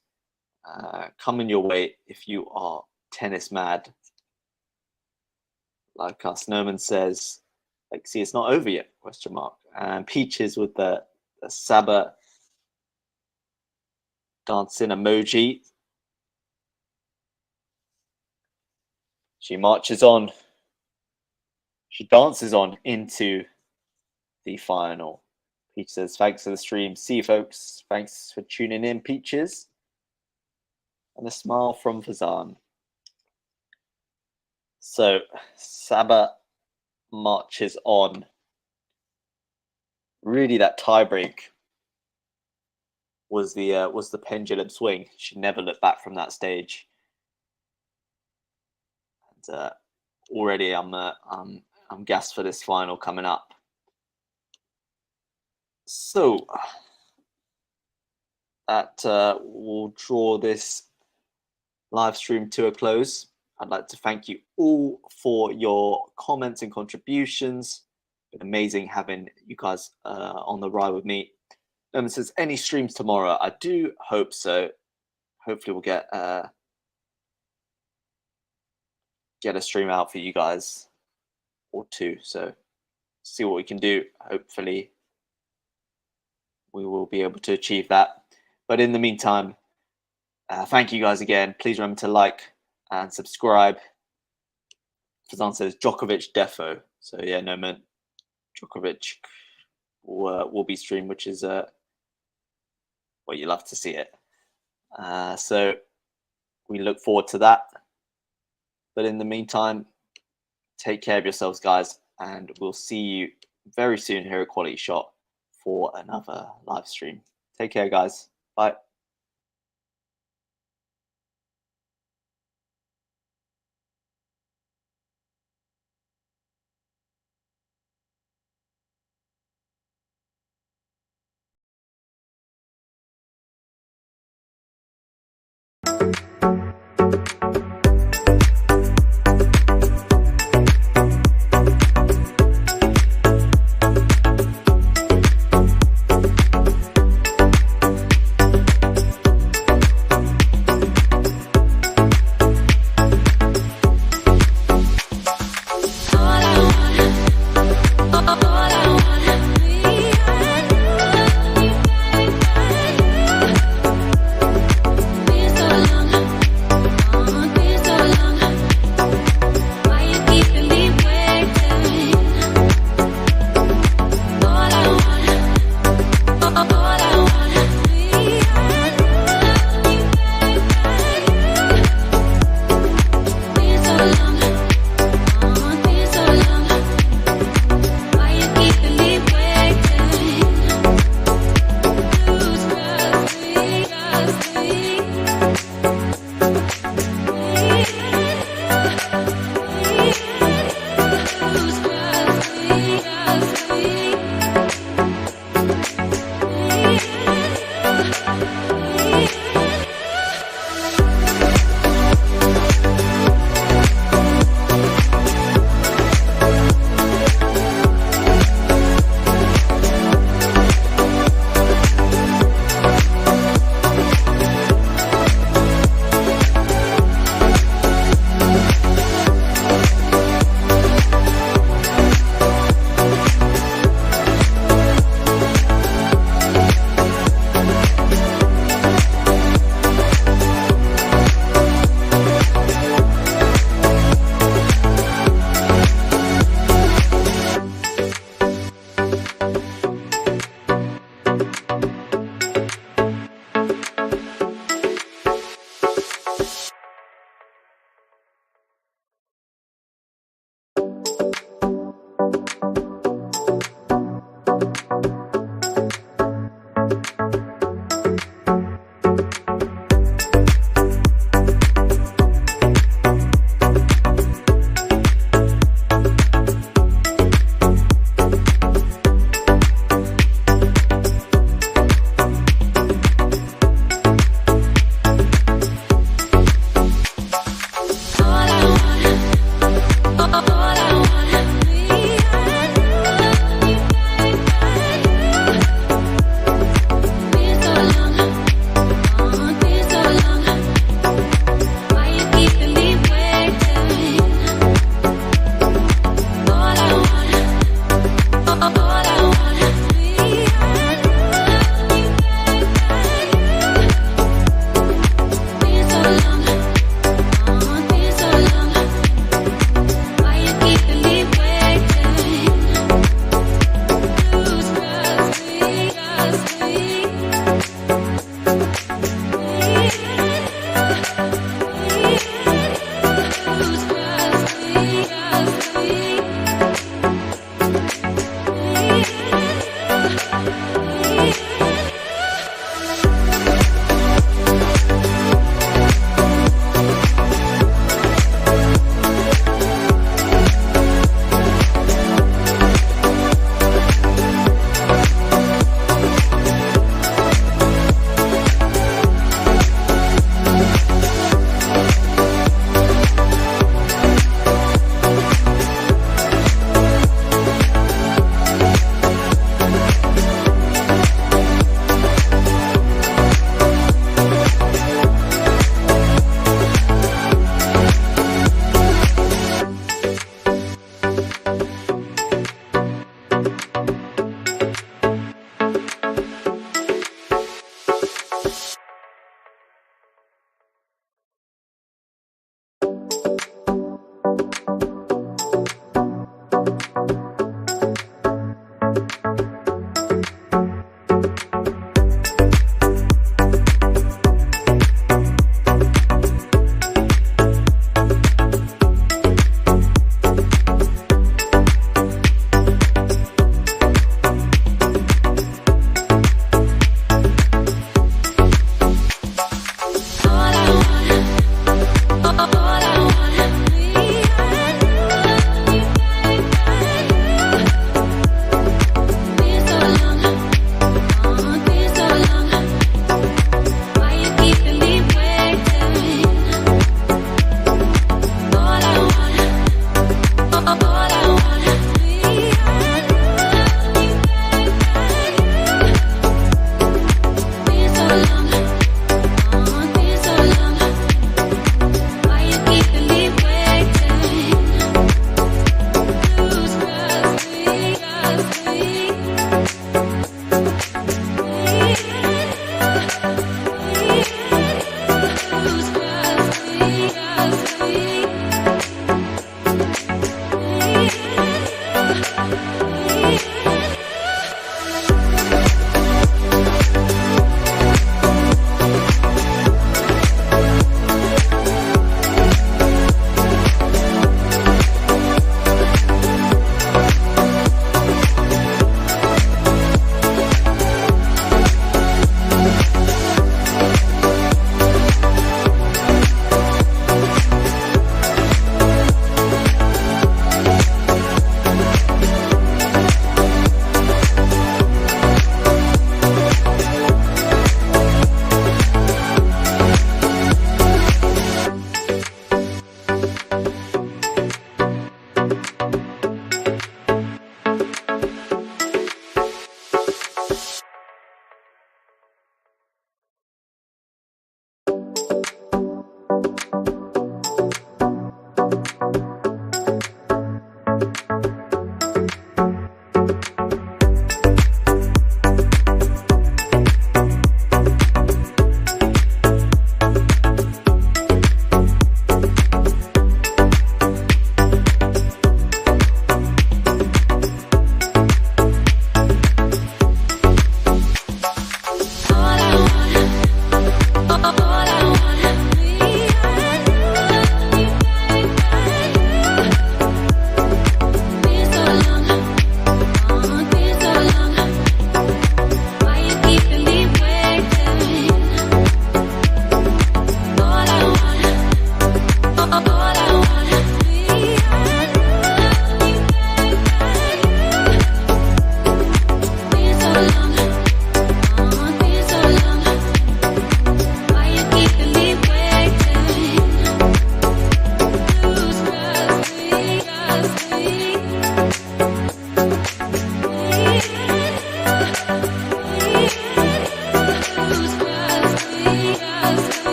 Speaker 1: coming your way if you are tennis mad like us. Norman says, like, see, it's not over yet, question mark. And Peaches with the Saba dancing emoji. She marches on. She dances on into the final. Peach says, thanks for the stream. See you, folks. Thanks for tuning in, Peaches. And a smile from Fazan. So, Saba marches on. Really, that tiebreak was the pendulum swing. She never looked back from that stage. And already, I'm gassed for this final coming up. So that will draw this live stream to a close. I'd like to thank you all for your comments and contributions. It's been amazing having you guys on the ride with me. Says, any streams tomorrow? I do hope so. Hopefully we'll get a stream out for you guys or two. So see what we can do. Hopefully we will be able to achieve that. But in the meantime, thank you guys again. Please remember to like and subscribe. Fazan says Djokovic defo. So yeah, no man, Djokovic will be streamed, which is well, you love to see it. So we look forward to that. But in the meantime, take care of yourselves, guys, and we'll see you very soon here at QualityShot for another live stream. Take care, guys. Bye.